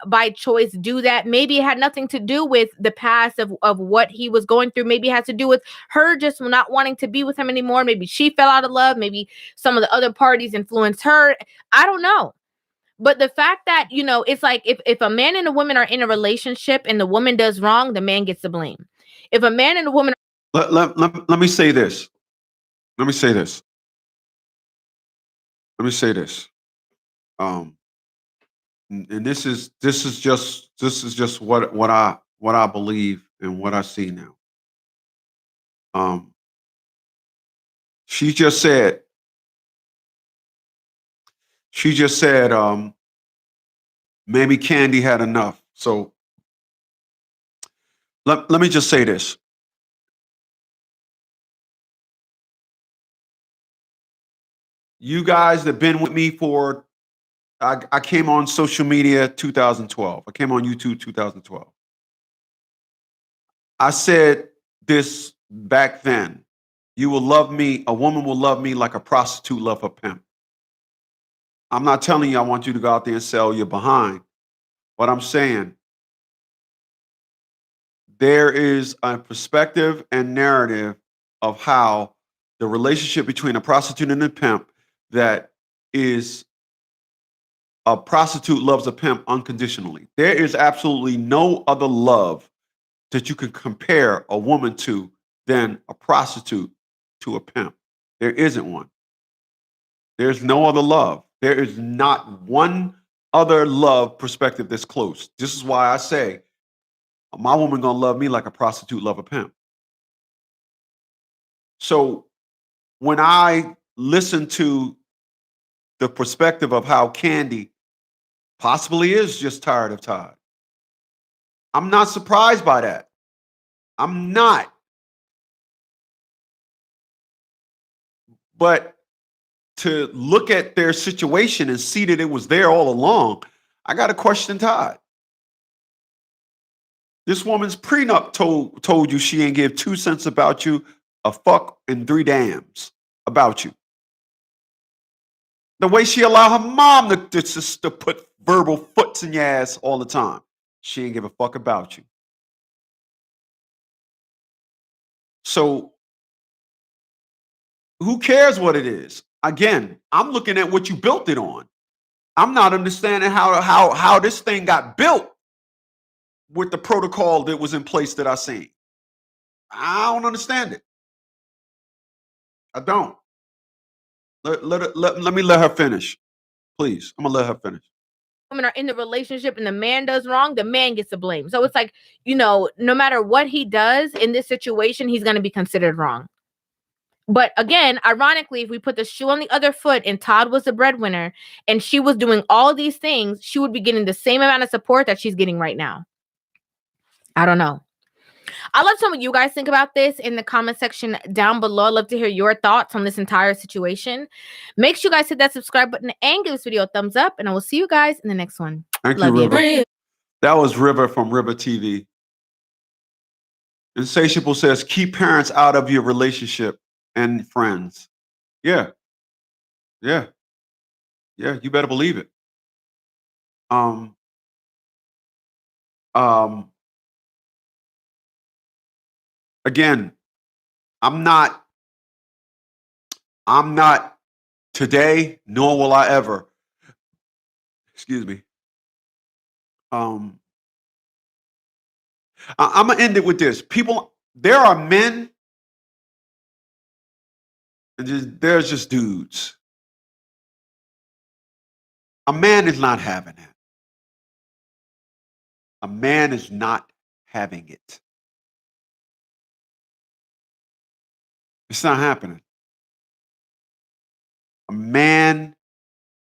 by choice, do that. Maybe it had nothing to do with the past of what he was going through. Maybe it has to do with her just not wanting to be with him anymore. Maybe she fell out of love. Maybe some of the other parties influenced her. I don't know. But the fact that, it's like if a man and a woman are in a relationship and the woman does wrong, the man gets the blame. If a man and a woman... Let me say this. Let me say this. Let me say this. And this is just what I believe and what I see now. She just said maybe Kandi had enough. So let me just say this. You guys that been with me for I came on social media 2012. I came on YouTube 2012. I said this back then. You will love me, a woman will love me like a prostitute love a pimp. I'm not telling you I want you to go out there and sell your behind. But I'm saying there is a perspective and narrative of how the relationship between a prostitute and a pimp that is a prostitute loves a pimp unconditionally. There is absolutely no other love that you can compare a woman to than a prostitute to a pimp. There isn't one. There's no other love. There is not one other love perspective that's close. This is why I say my woman gonna love me like a prostitute love a pimp. So when I listen to the perspective of how Kandi possibly is just tired of Todd, I'm not surprised by that. I'm not. But to look at their situation and see that it was there all along, I got to question Todd. This woman's prenup told you she ain't give 2 cents about you, a fuck and 3 dams about you. The way she allowed her mom to put verbal foots in your ass all the time. She ain't give a fuck about you. So who cares what it is? Again, I'm looking at what you built it on. I'm not understanding how this thing got built with the protocol that was in place that I seen. I don't understand it. I don't. Let me let her finish, please. I'm gonna let her finish. women are in the relationship and the man does wrong, the man gets the blame. So it's like, you know, no matter what he does in this situation, he's going to be considered wrong. But again, ironically, if we put the shoe on the other foot and Todd was the breadwinner and she was doing all these things, she would be getting the same amount of support that she's getting right now. I don't know. I'd love to know what you guys think about this in the comment section down below. I'd love to hear your thoughts on this entire situation. Make sure you guys hit that subscribe button and give this video a thumbs up. And I will see you guys in the next one. Thank Love you, River. That was River from River TV. Insatiable says, keep parents out of your relationship and friends. Yeah. Yeah. Yeah, you better believe it. Again, I'm not today, nor will I ever. Excuse me. I'm gonna end it with this. People, there are men, and there's just dudes. A man is not having it. A man is not having it. It's not happening. A man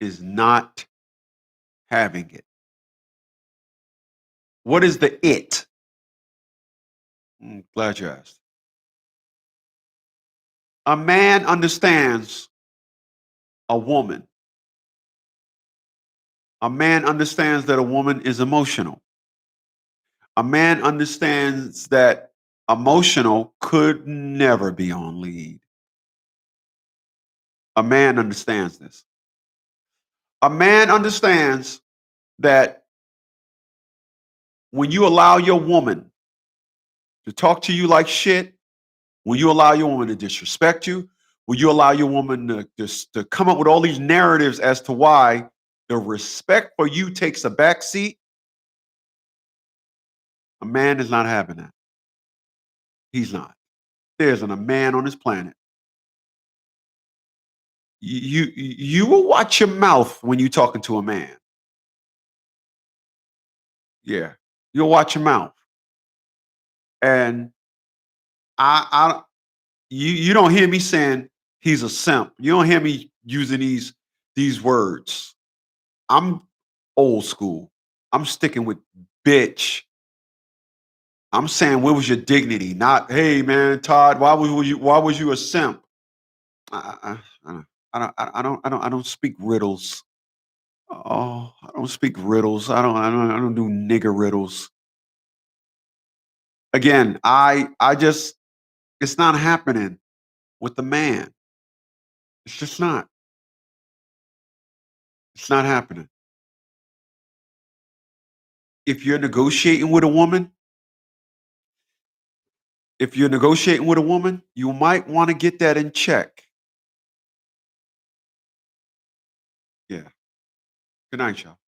is not having it. What is the it? Glad you asked. A man understands a woman. A man understands that a woman is emotional. A man understands that emotional could never be on lead. A man understands this. A man understands that when you allow your woman to talk to you like shit, when you allow your woman to disrespect you, when you allow your woman to come up with all these narratives as to why the respect for you takes a back seat, a man is not having that. He's not. There isn't a man on this planet. You will watch your mouth when you're talking to a man. Yeah, you'll watch your mouth. And you don't hear me saying he's a simp. You don't hear me using these words. I'm old school. I'm sticking with bitch. I'm saying, where was your dignity? Not, hey man, Todd, why was you a simp? I don't speak riddles. Oh, I don't speak riddles. I don't do nigger riddles. Again, it's not happening with the man. It's just not. It's not happening. If you're negotiating with a woman, you might want to get that in check. Yeah. Good night, y'all.